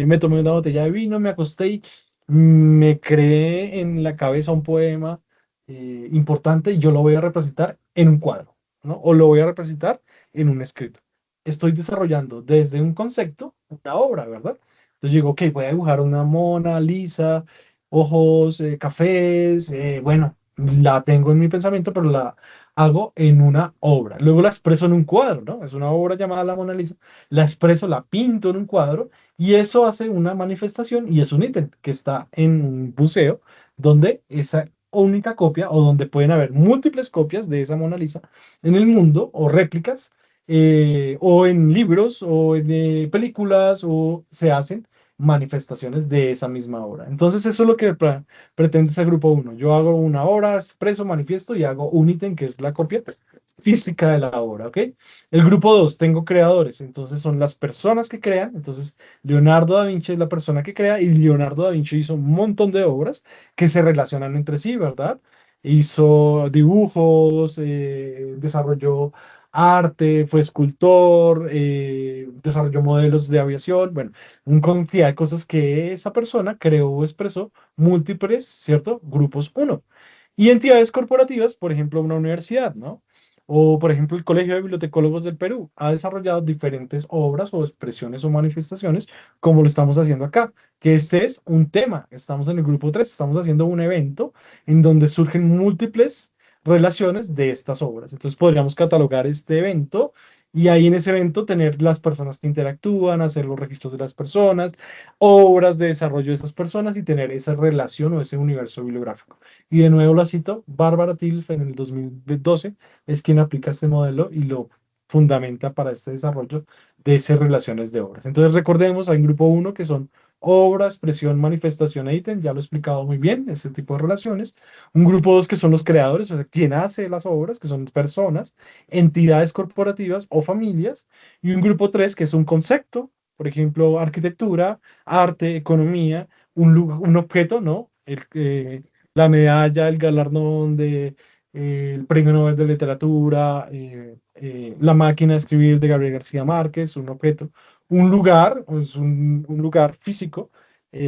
me tomé una botella de vino, me acosté y me creé en la cabeza un poema importante y yo lo voy a representar en un cuadro, ¿no? O lo voy a representar en un escrito. Estoy desarrollando desde un concepto una obra, ¿verdad? Entonces digo, ok, voy a dibujar una mona lisa, ojos, cafés, bueno, la tengo en mi pensamiento, pero la hago en una obra. Luego la expreso en un cuadro, ¿no? Es una obra llamada La Mona Lisa. La expreso, la pinto en un cuadro y eso hace una manifestación y es un ítem que está en un museo donde esa única copia o donde pueden haber múltiples copias de esa Mona Lisa en el mundo o réplicas o en libros o en películas o se hacen manifestaciones de esa misma obra. Entonces eso es lo que pretende ese grupo uno. Yo hago una obra, expreso, manifiesto y hago un ítem que es la copia física de la obra, ¿ok? El grupo 2, tengo creadores, entonces son las personas que crean, entonces Leonardo da Vinci es la persona que crea y Leonardo da Vinci hizo un montón de obras que se relacionan entre sí, ¿verdad? Hizo dibujos, desarrolló arte, fue escultor, desarrolló modelos de aviación, bueno, una cantidad de cosas que esa persona creó o expresó múltiples, ¿cierto? Grupos uno. Y entidades corporativas, por ejemplo, una universidad, ¿no? O, por ejemplo, el Colegio de Bibliotecólogos del Perú ha desarrollado diferentes obras o expresiones o manifestaciones, como lo estamos haciendo acá, que este es un tema. Estamos en el grupo 3, estamos haciendo un evento en donde surgen múltiples relaciones de estas obras. Entonces podríamos catalogar este evento y ahí en ese evento tener las personas que interactúan, hacer los registros de las personas, obras de desarrollo de esas personas y tener esa relación o ese universo bibliográfico. Y de nuevo la cito, Bárbara Tilf en el 2012 es quien aplica este modelo y lo fundamenta para este desarrollo de esas relaciones de obras. Entonces recordemos, hay un grupo 1 que son obra, expresión, manifestación e ítem, ya lo he explicado muy bien, ese tipo de relaciones. Un grupo 2 que son los creadores, o sea, quien hace las obras, que son personas, entidades corporativas o familias. Y un grupo 3 que es un concepto, por ejemplo, arquitectura, arte, economía, un objeto, ¿no? La medalla, el galardón de, el Premio Nobel de Literatura, la máquina de escribir de Gabriel García Márquez, un objeto, un lugar, es un lugar físico,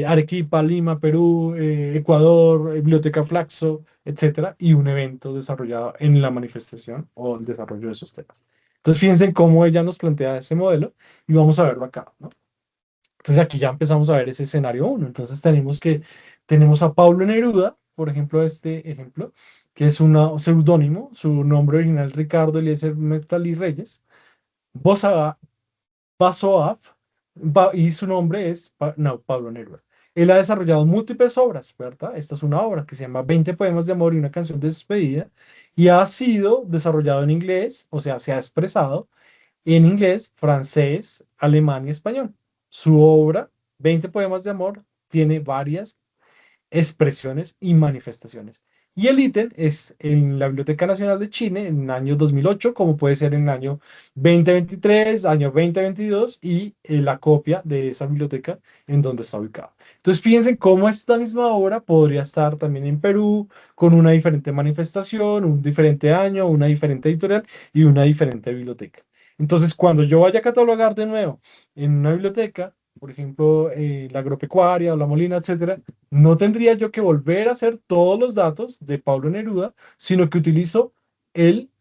Arequipa, Lima, Perú, Ecuador, Biblioteca Flaxo, etcétera, y un evento desarrollado en la manifestación o el desarrollo de esos temas. Entonces, fíjense cómo ella nos plantea ese modelo y vamos a verlo acá, ¿no? Entonces, aquí ya empezamos a ver ese escenario 1. Entonces, tenemos a Pablo Neruda, por ejemplo, este ejemplo, que es un seudónimo, su nombre original es Ricardo Eliezer Metalí Reyes, Basoaf, y su nombre es Pablo Neruda. Él ha desarrollado múltiples obras, ¿verdad? Esta es una obra que se llama 20 poemas de amor y una canción de despedida, y ha sido desarrollado en inglés, o sea, se ha expresado en inglés, francés, alemán y español. Su obra, 20 poemas de amor, tiene varias expresiones y manifestaciones. Y el ítem es en la Biblioteca Nacional de Chile en el año 2008, como puede ser en el año 2023, año 2022 y la copia de esa biblioteca en donde está ubicado. Entonces piensen cómo esta misma obra podría estar también en Perú con una diferente manifestación, un diferente año, una diferente editorial y una diferente biblioteca. Entonces, cuando yo vaya a catalogar de nuevo en una biblioteca, por ejemplo, la agropecuaria o la Molina, etcétera, no tendría yo que volver a hacer todos los datos de Pablo Neruda, sino que utilizo el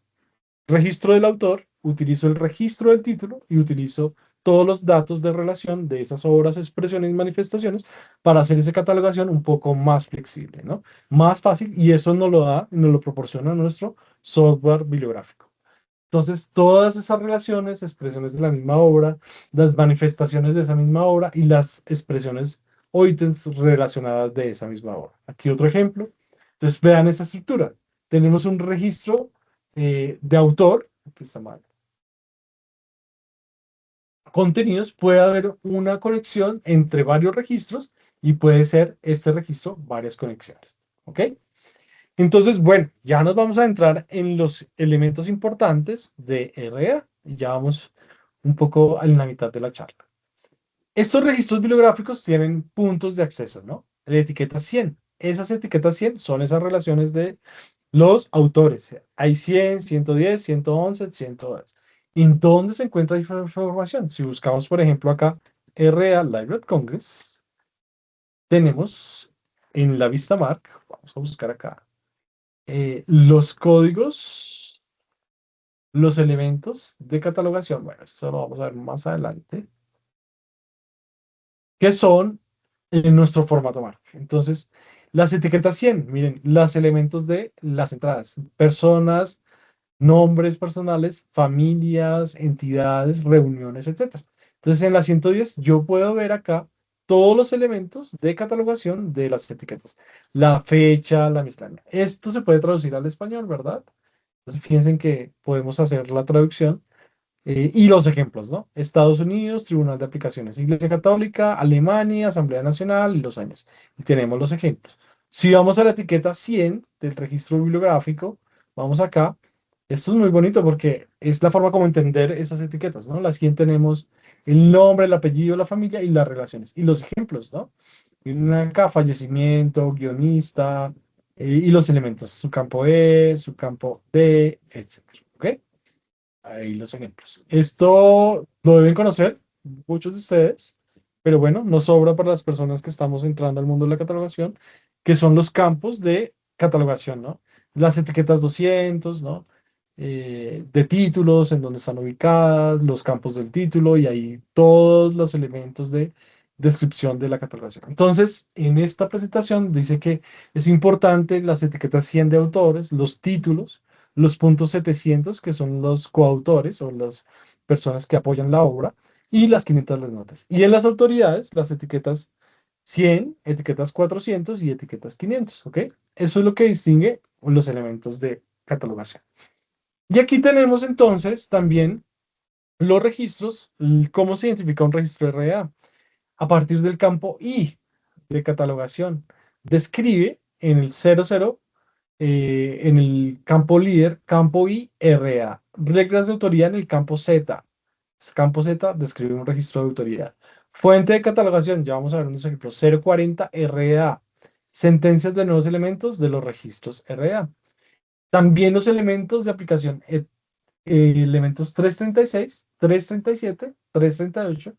registro del autor, utilizo el registro del título y utilizo todos los datos de relación de esas obras, expresiones y manifestaciones para hacer esa catalogación un poco más flexible, ¿no? Más fácil, y eso nos lo da, nos lo proporciona nuestro software bibliográfico. Entonces, todas esas relaciones, expresiones de la misma obra, las manifestaciones de esa misma obra y las expresiones o ítems relacionadas de esa misma obra. Aquí otro ejemplo. Entonces, vean esa estructura. Tenemos un registro de autor, que está mal. Contenidos, puede haber una conexión entre varios registros y puede ser este registro varias conexiones. ¿Ok? Entonces, bueno, ya nos vamos a entrar en los elementos importantes de RA. Ya vamos un poco en la mitad de la charla. Estos registros bibliográficos tienen puntos de acceso, ¿no? La etiqueta 100. Esas etiquetas 100 son esas relaciones de los autores. Hay 100, 110, 111, 102. ¿En dónde se encuentra esa información? Si buscamos, por ejemplo, acá RA Library of Congress, tenemos en la vista Mark, vamos a buscar acá, los códigos, los elementos de catalogación. Bueno, esto lo vamos a ver más adelante, que son en nuestro formato MARC. Entonces, las etiquetas 100, miren, los elementos de las entradas, personas, nombres personales, familias, entidades, reuniones, etc. Entonces, en la 110 yo puedo ver acá todos los elementos de catalogación de las etiquetas. La fecha, la miscelánea. Esto se puede traducir al español, ¿verdad? Entonces, fíjense que podemos hacer la traducción y los ejemplos, ¿no? Estados Unidos, Tribunal de Aplicaciones, Iglesia Católica, Alemania, Asamblea Nacional y los años. Y tenemos los ejemplos. Si vamos a la etiqueta 100 del registro bibliográfico, vamos acá. Esto es muy bonito porque es la forma como entender esas etiquetas, ¿no? La 100 tenemos el nombre, el apellido, la familia y las relaciones. Y los ejemplos, ¿no? Tienen acá fallecimiento, guionista y los elementos. Su campo E, su campo D, etc. ¿Ok? Ahí los ejemplos. Esto lo deben conocer muchos de ustedes, pero bueno, nos sobra para las personas que estamos entrando al mundo de la catalogación, que son los campos de catalogación, ¿no? Las etiquetas 200, ¿no? De títulos, en donde están ubicadas, los campos del título y ahí todos los elementos de descripción de la catalogación. Entonces, en esta presentación dice que es importante las etiquetas 100 de autores, los títulos, los puntos 700, que son los coautores o las personas que apoyan la obra, y las 500 las notas. Y en las autoridades, las etiquetas 100, etiquetas 400 y etiquetas 500, ¿ok? Eso es lo que distingue los elementos de catalogación. Y aquí tenemos entonces también los registros, cómo se identifica un registro RA. A partir del campo I de catalogación, describe en el 00 en el campo líder, campo I, RA. Reglas de autoría en el campo Z. Campo Z describe un registro de autoridad. Fuente de catalogación, ya vamos a ver unos ejemplos. 040 RA. Sentencias de nuevos elementos de los registros RA. También los elementos de aplicación, elementos 336, 337, 338.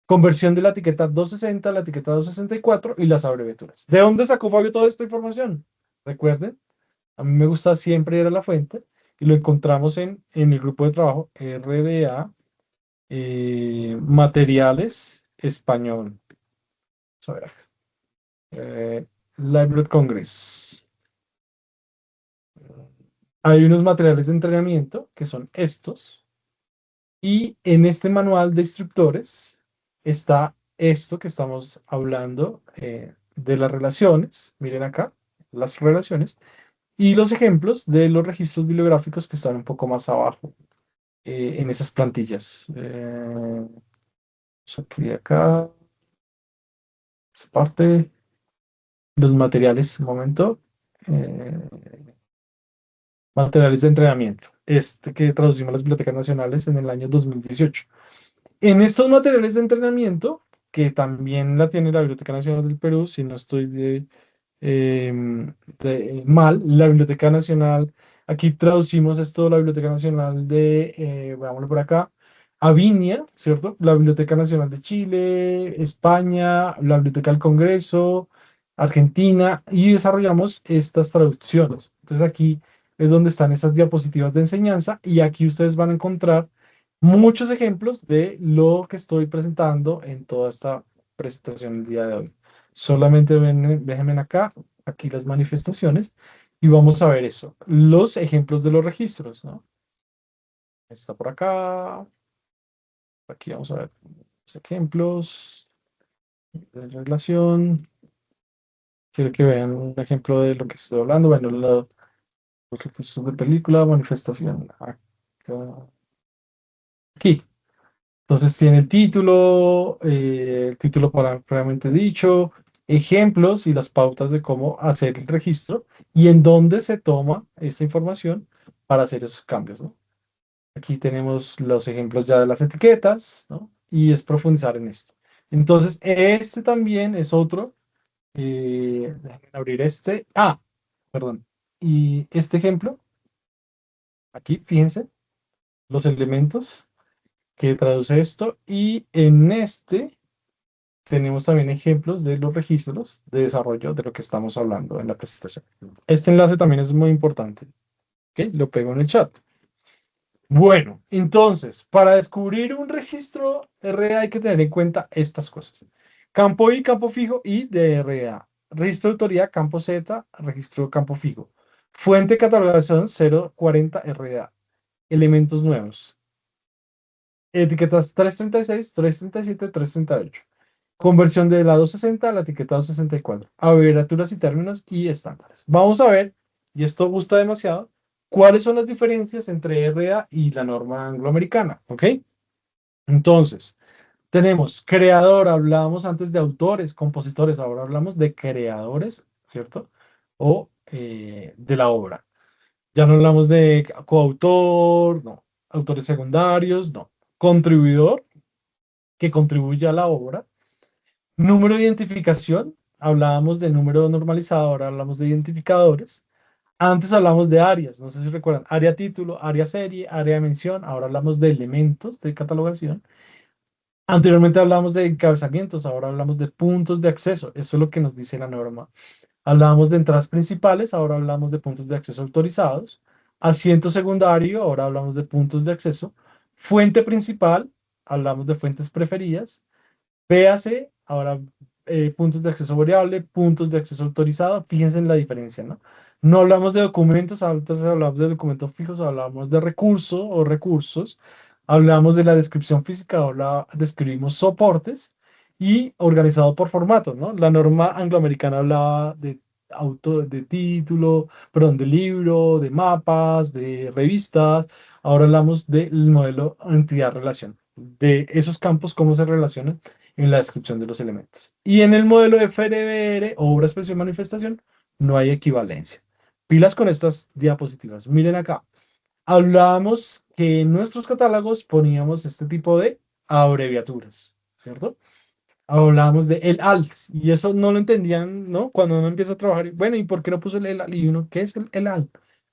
Conversión de la etiqueta 260, la etiqueta 264 y las abreviaturas. ¿De dónde sacó Fabio toda esta información? Recuerden, a mí me gusta siempre ir a la fuente y lo encontramos en el grupo de trabajo RDA Materiales Español. Vamos a ver acá. Library Congress. Hay unos materiales de entrenamiento que son estos. Y en este manual de instructores está esto que estamos hablando de las relaciones. Miren acá, las relaciones. Y los ejemplos de los registros bibliográficos que están un poco más abajo en esas plantillas. Aquí, acá, esa parte, los materiales, un momento. eh, Materiales de entrenamiento. Este que traducimos a las bibliotecas nacionales en el año 2018. En estos materiales de entrenamiento, que también la tiene la Biblioteca Nacional del Perú, si no estoy mal, la Biblioteca Nacional, aquí traducimos esto, la Biblioteca Nacional de, veámoslo por acá, Aviña, ¿cierto? La Biblioteca Nacional de Chile, España, la Biblioteca del Congreso, Argentina, y desarrollamos estas traducciones. Entonces aquí es donde están esas diapositivas de enseñanza, y aquí ustedes van a encontrar muchos ejemplos de lo que estoy presentando en toda esta presentación el día de hoy. Solamente déjenme acá, aquí las manifestaciones, y vamos a ver eso. Los ejemplos de los registros, ¿no? Está por acá. Aquí vamos a ver los ejemplos de relación. Quiero que vean un ejemplo de lo que estoy hablando. Bueno, los registros de película, manifestación. Acá. Aquí. Entonces tiene el título propiamente dicho, ejemplos y las pautas de cómo hacer el registro y en dónde se toma esta información para hacer esos cambios, ¿no? Aquí tenemos los ejemplos ya de las etiquetas, ¿no? Y es profundizar en esto. Entonces, este también es otro. Déjenme abrir este. Perdón. Y este ejemplo, aquí, fíjense, los elementos que traduce esto. Y en este tenemos también ejemplos de los registros de desarrollo de lo que estamos hablando en la presentación. Este enlace también es muy importante. ¿Ok? Lo pego en el chat. Bueno, entonces, para descubrir un registro RA hay que tener en cuenta estas cosas. Campo I, campo fijo y de RA. Registro de autoría, campo Z, registro campo fijo. Fuente de catalogación 040 RA. Elementos nuevos. Etiquetas 336, 337, 338. Conversión de la 260 a la etiqueta 264. Abreviaturas y términos y estándares. Vamos a ver, y esto gusta demasiado, cuáles son las diferencias entre RA y la norma angloamericana. ¿Ok? Entonces, tenemos creador, hablábamos antes de autores, compositores, ahora hablamos de creadores, ¿cierto? O de la obra. Ya no hablamos de coautor, no. Autores secundarios, no. Contribuidor, que contribuye a la obra. Número de identificación, hablábamos de número normalizado, ahora hablamos de identificadores. Antes hablamos de áreas, no sé si recuerdan, área título, área serie, área de mención, ahora hablamos de elementos de catalogación. Anteriormente hablábamos de encabezamientos, ahora hablamos de puntos de acceso, eso es lo que nos dice la norma. Hablábamos de entradas principales, ahora hablamos de puntos de acceso autorizados. Asiento secundario, ahora hablamos de puntos de acceso. Fuente principal, hablamos de fuentes preferidas. Véase, ahora puntos de acceso variable, puntos de acceso autorizado, fíjense en la diferencia, ¿no? No hablamos de documentos, antes hablamos de documentos fijos, hablamos de recurso o recursos, hablamos de la descripción física, ahora describimos soportes y organizado por formato, ¿no? La norma angloamericana hablaba de de título, perdón, de libro, de mapas, de revistas, ahora hablamos del modelo entidad-relación, de esos campos, cómo se relacionan en la descripción de los elementos. Y en el modelo FRBR, obra, expresión, manifestación, no hay equivalencia. Pilas con estas diapositivas. Miren acá. Hablábamos que en nuestros catálogos poníamos este tipo de abreviaturas, ¿cierto? Hablábamos de el ALT, y eso no lo entendían, ¿no? Cuando uno empieza a trabajar, bueno, ¿y por qué no puso el ALT? Y uno, ¿qué es el ALT?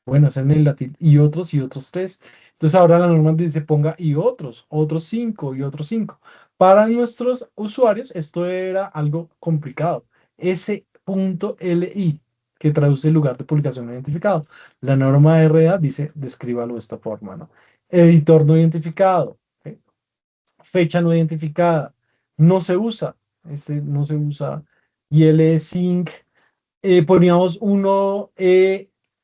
Bueno, es en el latín, y otros tres. Entonces ahora la norma dice ponga y otros cinco, y otros cinco. Para nuestros usuarios esto era algo complicado. S.li, que traduce lugar de publicación no identificado. La norma RA dice, descríbalo de esta forma, ¿no? Editor no identificado, ¿ok? Fecha no identificada, no se usa, no se usa, y el sync poníamos uno,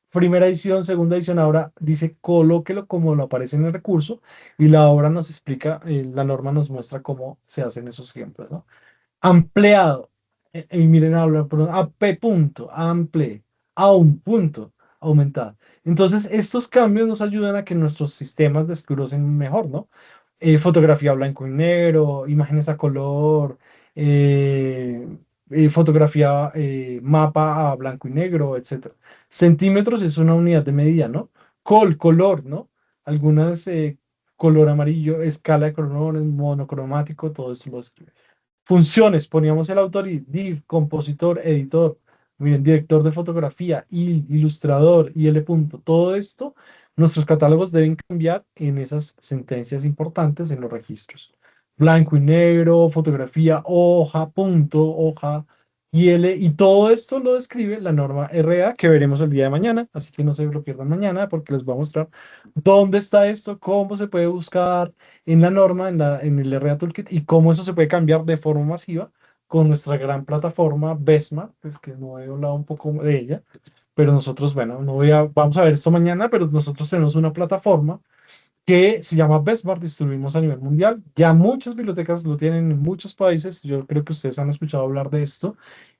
primera edición, segunda edición, ahora dice colóquelo como lo aparece en el recurso y la obra nos explica, la norma nos muestra cómo se hacen esos ejemplos, ¿no? Ampliado, y miren, habla, perdón, a P punto, ample, a un punto, aumentado. Entonces, estos cambios nos ayudan a que nuestros sistemas desglosen mejor, ¿no? Fotografía blanco y negro, imágenes a color, eh, fotografía, mapa a blanco y negro, etcétera. Centímetros es una unidad de medida, ¿no? Color, ¿no? Algunas, color amarillo, escala de colores, monocromático, todo eso lo escribe. Funciones, poníamos el autor y div, compositor, editor, miren, director de fotografía, ilustrador, IL punto. Todo esto, nuestros catálogos deben cambiar en esas sentencias importantes en los registros. Blanco y negro, fotografía, hoja, punto, hoja, IL, y todo esto lo describe la norma RA que veremos el día de mañana, así que no se lo pierdan mañana porque les voy a mostrar dónde está esto, cómo se puede buscar en la norma, en el RA Toolkit, y cómo eso se puede cambiar de forma masiva con nuestra gran plataforma Besma, pues que no he hablado un poco de ella, pero nosotros, bueno, vamos a ver esto mañana, pero nosotros tenemos una plataforma que se llama Besmart, distribuimos a nivel mundial. Ya muchas bibliotecas lo tienen en muchos países, yo creo que ustedes han escuchado hablar de esto,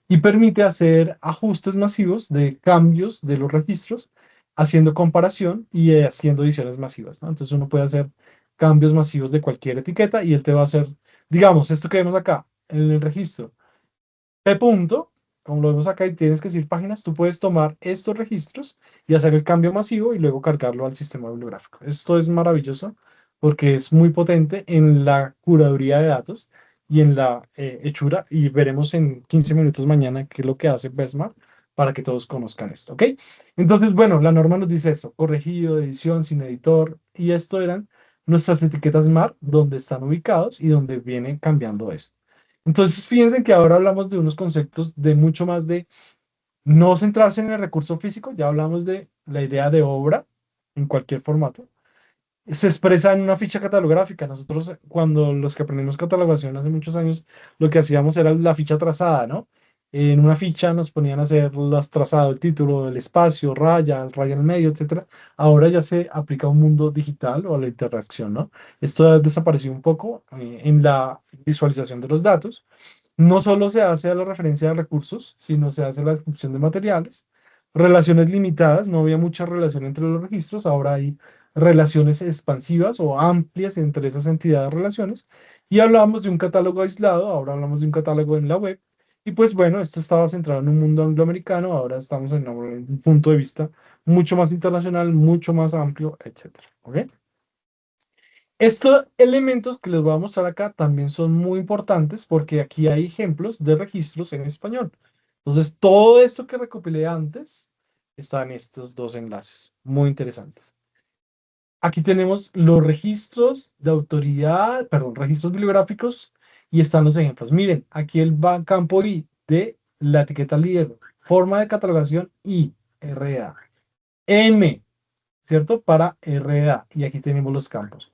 y permite hacer ajustes masivos de cambios de los registros, haciendo comparación y haciendo ediciones masivas, ¿no? Entonces uno puede hacer cambios masivos de cualquier etiqueta y él te va a hacer, digamos, esto que vemos acá en el registro, P punto, como lo vemos acá y tienes que decir páginas, tú puedes tomar estos registros y hacer el cambio masivo y luego cargarlo al sistema bibliográfico. Esto es maravilloso porque es muy potente en la curaduría de datos y en la, hechura, y veremos en 15 minutos mañana qué es lo que hace Besmart para que todos conozcan esto, ¿ok? Entonces, bueno, la norma nos dice eso, corregido, edición, sin editor, y esto eran nuestras etiquetas MAR, donde están ubicados y donde viene cambiando esto. Entonces, fíjense que ahora hablamos de unos conceptos de mucho más de no centrarse en el recurso físico, ya hablamos de la idea de obra en cualquier formato. Se expresa en una ficha catalográfica. Nosotros, cuando los que aprendimos catalogación hace muchos años, lo que hacíamos era la ficha trazada, ¿no? En una ficha nos ponían a hacer las trazadas, el título, el espacio, raya, raya en el medio, etcétera. Ahora ya se aplica a un mundo digital o a la interacción, ¿no? Esto ha desaparecido un poco, en la visualización de los datos. No solo se hace a la referencia de recursos, sino se hace la descripción de materiales. Relaciones limitadas, no había mucha relación entre los registros, ahora hay relaciones expansivas o amplias entre esas entidades de relaciones. Y hablábamos de un catálogo aislado, ahora hablamos de un catálogo en la web. Y pues bueno, esto estaba centrado en un mundo angloamericano, ahora estamos en un punto de vista mucho más internacional, mucho más amplio, etcétera. ¿Ok? Estos elementos que les voy a mostrar acá también son muy importantes porque aquí hay ejemplos de registros en español. Entonces, todo esto que recopilé antes está en estos dos enlaces, muy interesantes. Aquí tenemos los registros de autoridad, perdón, registros bibliográficos, y están los ejemplos. Miren, aquí el campo I de la etiqueta líder, forma de catalogación I, RA. M, ¿cierto? Para RA. Y aquí tenemos los campos.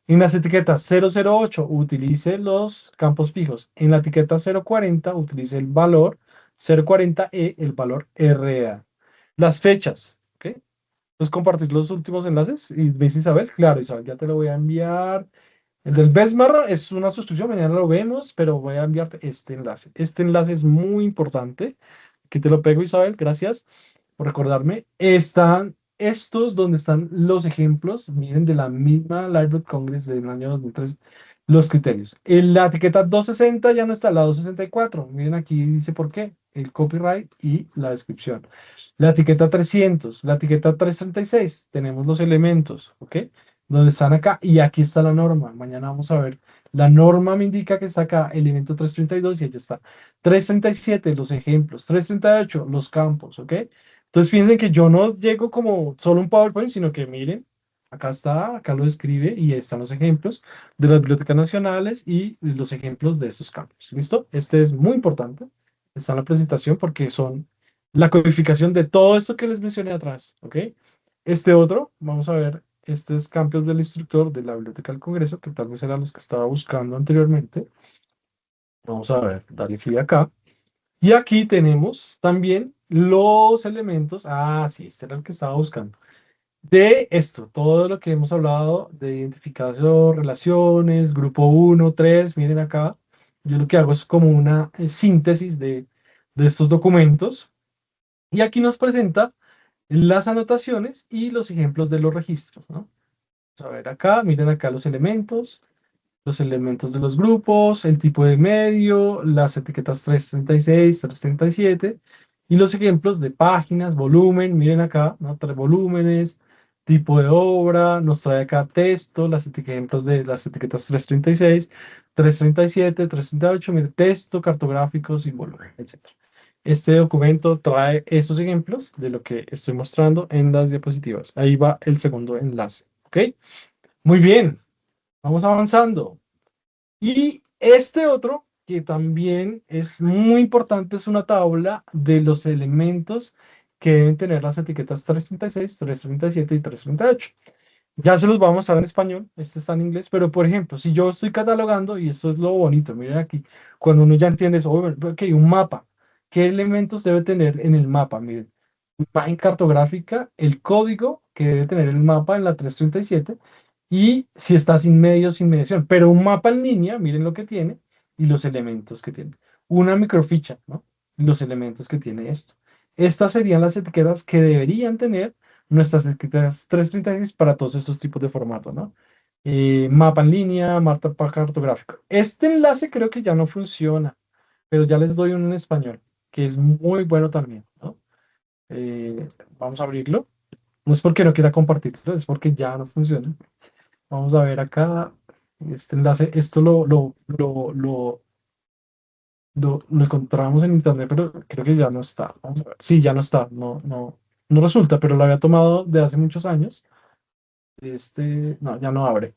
En las etiquetas 008 utilice los campos fijos. En la etiqueta 040 utilice el valor 040E, el valor RA. Las fechas, ¿ok? Entonces compartir los últimos enlaces. Y me dice Isabel, claro, Isabel, ya te lo voy a enviar. El del Besmar es una suscripción, mañana lo vemos, pero voy a enviarte este enlace. Este enlace es muy importante. Aquí te lo pego, Isabel, gracias por recordarme. Están estos donde están los ejemplos, miren, de la misma Library Congress del año 2003, los criterios. En la etiqueta 260 ya no está, la 264. Miren aquí dice por qué, el copyright y la descripción. La etiqueta 300, la etiqueta 336, tenemos los elementos, ¿ok? Donde están acá, y aquí está la norma. Mañana vamos a ver. La norma me indica que está acá, elemento 332, y allá está. 337, los ejemplos. 338, los campos, ¿ok? Entonces fíjense que yo no llego como solo un PowerPoint, sino que miren, acá está, acá lo escribe y están los ejemplos de las bibliotecas nacionales y los ejemplos de estos campos. ¿Listo? Este es muy importante. Está en la presentación porque son la codificación de todo esto que les mencioné atrás, ¿ok? Este otro, vamos a ver, este es campos del instructor de la Biblioteca del Congreso, que tal vez eran los que estaba buscando anteriormente. Vamos a ver, darle clic acá. Y aquí tenemos también los elementos, sí, este era el que estaba buscando, de esto, todo lo que hemos hablado de identificación, relaciones, grupo 1, 3, miren acá, yo lo que hago es como una síntesis de estos documentos, y aquí nos presenta las anotaciones y los ejemplos de los registros, ¿no? Vamos a ver acá, miren acá los elementos de los grupos, el tipo de medio, las etiquetas 336, 337 y los ejemplos de páginas, volumen, miren acá, ¿no? 3 volúmenes, tipo de obra, nos trae acá texto, ejemplos de las etiquetas 336, 337, 338, miren, texto, cartográficos y volumen, etc. Este documento trae esos ejemplos de lo que estoy mostrando en las diapositivas. Ahí va el segundo enlace, ¿ok? Muy bien, vamos avanzando. Y este otro, que también es muy importante, es una tabla de los elementos que deben tener las etiquetas 336, 337 y 338. Ya se los voy a mostrar en español, este está en inglés, pero por ejemplo, si yo estoy catalogando, y esto es lo bonito, miren aquí, cuando uno ya entiende eso, ok, un mapa, ¿qué elementos debe tener en el mapa? Miren, imagen cartográfica, el código que debe tener el mapa en la 337 y si está sin medio, sin medición. Pero un mapa en línea, miren lo que tiene y los elementos que tiene. Una microficha, ¿no? Los elementos que tiene esto. Estas serían las etiquetas que deberían tener nuestras etiquetas 336 para todos estos tipos de formato, ¿no? Mapa en línea, mapa cartográfico. Este enlace creo que ya no funciona, pero ya les doy uno en español, que es muy bueno también, ¿no? Vamos a abrirlo. No es porque no quiera compartirlo, es porque ya no funciona. Vamos a ver acá este enlace. Esto lo encontramos en internet, pero creo que ya no está. Vamos a ver. Sí, ya no está. No resulta, pero lo había tomado de hace muchos años. No, ya no abre.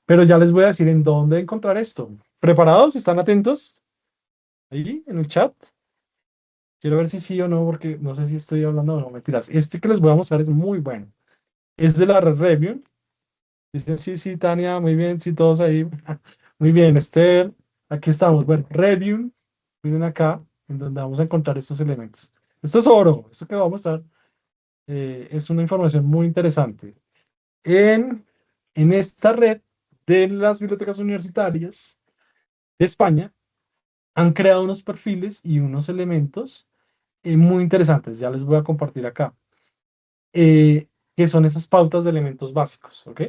Pero ya les voy a decir en dónde encontrar esto. ¿Preparados? ¿Están atentos? Ahí, en el chat. Quiero ver si sí o no, porque no sé si estoy hablando o no. Mentiras. Este que les voy a mostrar es muy bueno. Es de la red Review. Dicen, sí, sí, Tania, muy bien, sí, todos ahí. Muy bien, Esther. Aquí estamos. Bueno, Review. Miren acá, en donde vamos a encontrar estos elementos. Esto es oro. Esto que vamos a mostrar es una información muy interesante. En esta red de las bibliotecas universitarias de España han creado unos perfiles y unos elementos muy interesantes. Ya les voy a compartir acá. Que son esas pautas de elementos básicos, ¿ok?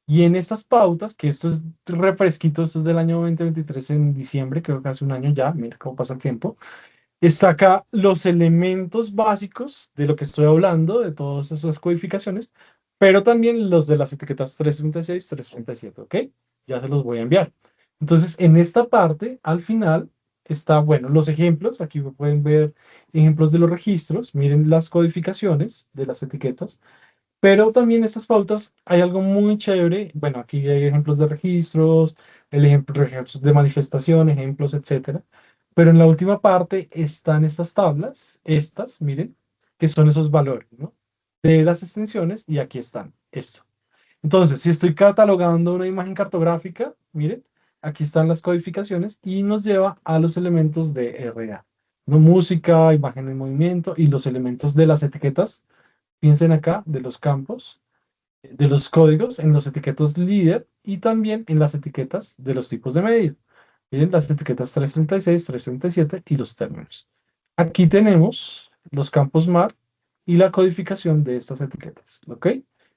Y en estas pautas, que esto es refresquito, esto es del año 2023 en diciembre, creo que hace un año ya, mira cómo pasa el tiempo, está acá los elementos básicos de lo que estoy hablando, de todas esas codificaciones, pero también los de las etiquetas 336, 337, ¿ok? Ya se los voy a enviar. Entonces, en esta parte, al final, está, bueno, los ejemplos, aquí pueden ver ejemplos de los registros, miren las codificaciones de las etiquetas, pero también estas pautas, hay algo muy chévere, bueno, aquí hay ejemplos de registros, registros de manifestación, ejemplos, etcétera. Pero en la última parte están estas tablas, estas, miren, que son esos valores, ¿no? De las extensiones, y aquí están, esto. Entonces, si estoy catalogando una imagen cartográfica, miren, aquí están las codificaciones y nos lleva a los elementos de RA, ¿no? Música, imagen en movimiento y los elementos de las etiquetas. Piensen acá de los campos, de los códigos, en los etiquetas líder y también en las etiquetas de los tipos de medio. Miren las etiquetas 336, 337 y los términos. Aquí tenemos los campos MAR y la codificación de estas etiquetas, ¿ok?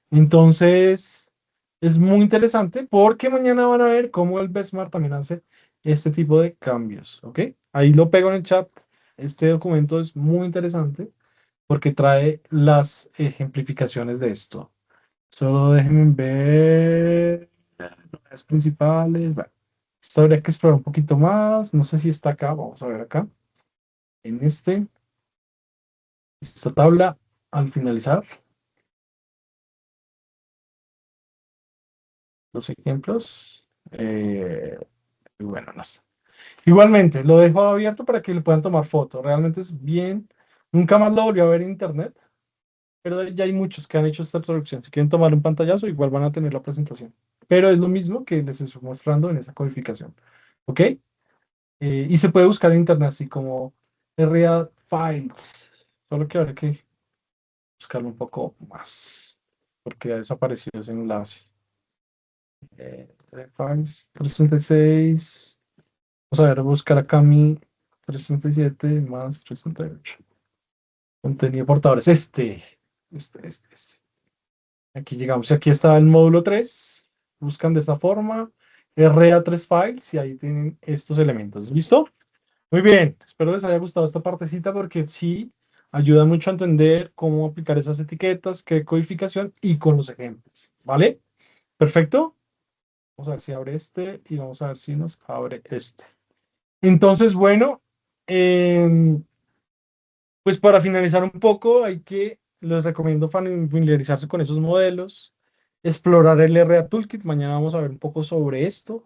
Entonces, es muy interesante porque mañana van a ver cómo el BESMAR también hace este tipo de cambios, ¿ok? Ahí lo pego en el chat. Este documento es muy interesante porque trae las ejemplificaciones de esto. Solo déjenme ver las principales. Bueno, esto habría que explorar un poquito más. No sé si está acá. Vamos a ver acá. En esta tabla, al finalizar, los ejemplos. Y bueno, no sé. Igualmente, lo dejo abierto para que le puedan tomar foto. Realmente es bien. Nunca más lo volví a ver en internet, pero ya hay muchos que han hecho esta traducción. Si quieren tomar un pantallazo, igual van a tener la presentación. Pero es lo mismo que les estoy mostrando en esa codificación. ¿Ok? Y se puede buscar en internet así como RA Files. Solo que habrá que buscarlo un poco más, porque ha desaparecido ese enlace. 336. Vamos a ver, buscar acá mi 337 más 338. Contenido portadores. Este. Aquí llegamos. Y aquí está el módulo 3. Buscan de esta forma. RA3 files y ahí tienen estos elementos. ¿Listo? Muy bien. Espero les haya gustado esta partecita porque sí ayuda mucho a entender cómo aplicar esas etiquetas, qué codificación y con los ejemplos. ¿Vale? Perfecto. Vamos a ver si abre este y vamos a ver si nos abre este. Entonces, bueno, pues para finalizar un poco, les recomiendo familiarizarse con esos modelos, explorar el RA Toolkit. Mañana vamos a ver un poco sobre esto.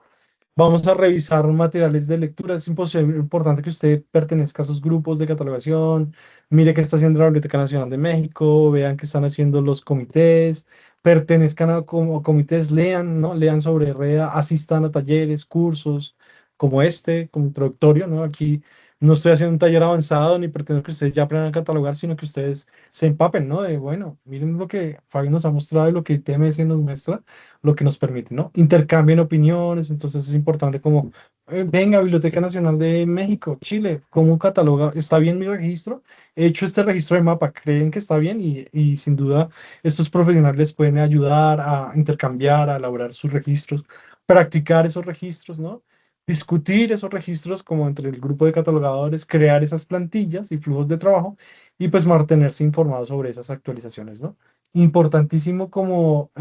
Vamos a revisar materiales de lectura. Es importante que usted pertenezca a esos grupos de catalogación, mire qué está haciendo la Biblioteca Nacional de México, vean qué están haciendo los comités, pertenezcan a comités, lean, ¿no? Lean sobre REA, asistan a talleres, cursos como este, como introductorio, ¿no? Aquí no estoy haciendo un taller avanzado ni pretendo que ustedes ya aprendan a catalogar, sino que ustedes se empapen, ¿no? De, bueno, miren lo que Fabio nos ha mostrado y lo que TMS nos muestra, lo que nos permite, ¿no? Intercambien opiniones, entonces es importante como, venga, Biblioteca Nacional de México, Chile, ¿cómo cataloga? ¿Está bien mi registro? He hecho este registro de mapa, ¿creen que está bien? Y sin duda estos profesionales les pueden ayudar a intercambiar, a elaborar sus registros, practicar esos registros, ¿no? Discutir esos registros como entre el grupo de catalogadores, crear esas plantillas y flujos de trabajo y pues mantenerse informados sobre esas actualizaciones, ¿no? Importantísimo como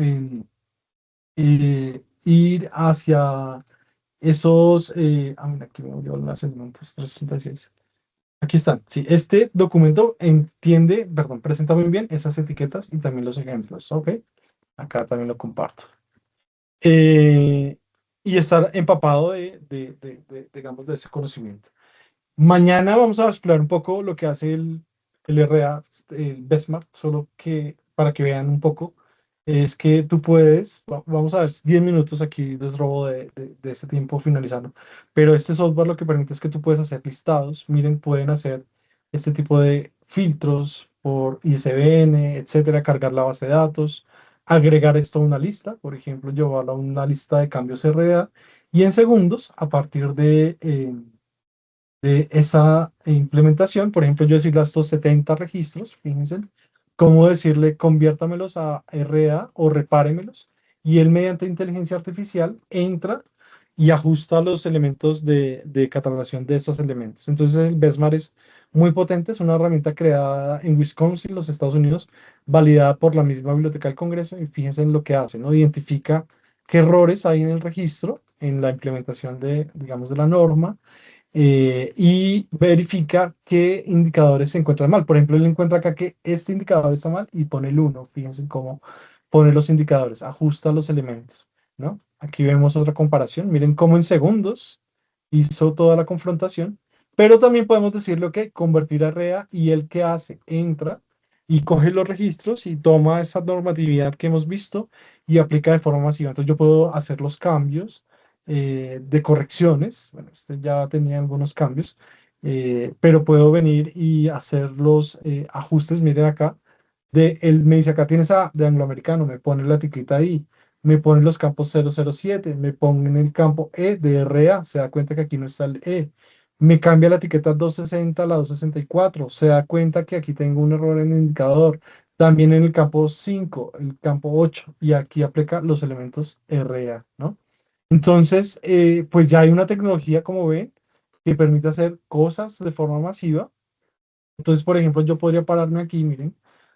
ir hacia esos, mira, aquí me volvió las elementos 336. Aquí están. Sí, este documento presenta muy bien esas etiquetas y también los ejemplos. Ok, acá también lo comparto. Y estar empapado digamos, de ese conocimiento. Mañana vamos a explorar un poco lo que hace el RA, el Besmart, solo que para que vean un poco, es que tú puedes, vamos a ver 10 minutos aquí de robo de este tiempo finalizando, pero este software lo que permite es que tú puedes hacer listados, miren, pueden hacer este tipo de filtros por ISBN, etcétera, cargar la base de datos, agregar esto a una lista, por ejemplo, llevarlo a una lista de cambios RA, y en segundos, a partir de esa implementación, por ejemplo, yo decirle a estos 70 registros, fíjense, cómo decirle conviértamelos a RA o repáremelos, y él mediante inteligencia artificial entra y ajusta los elementos de catalogación de esos elementos. Entonces el Besmar es muy potente, es una herramienta creada en Wisconsin, los Estados Unidos, validada por la misma Biblioteca del Congreso, y fíjense en lo que hace, ¿no? Identifica qué errores hay en el registro, en la implementación digamos, de la norma, y verifica qué indicadores se encuentran mal. Por ejemplo, él encuentra acá que este indicador está mal y pone el 1. Fíjense cómo pone los indicadores, ajusta los elementos, ¿no? Aquí vemos otra comparación. Miren cómo en segundos hizo toda la confrontación, pero también podemos decirle, ok, convertir a REA, y él qué hace, entra y coge los registros y toma esa normatividad que hemos visto y aplica de forma masiva. Entonces yo puedo hacer los cambios de correcciones. Bueno, este ya tenía algunos cambios, pero puedo venir y hacer los ajustes. Miren acá, él me dice, acá tienes A de angloamericano, me pone la etiqueta ahí, me pone los campos 007, me pone en el campo E de RA, se da cuenta que aquí no está el E. Me cambia la etiqueta 260 a la 264, se da cuenta que aquí tengo un error en el indicador. También en el campo 5, el campo 8, y aquí aplica los elementos RA, ¿no? Entonces, pues ya hay una tecnología, como ven, que permite hacer cosas de forma masiva. Entonces, por ejemplo, yo podría pararme aquí, miren,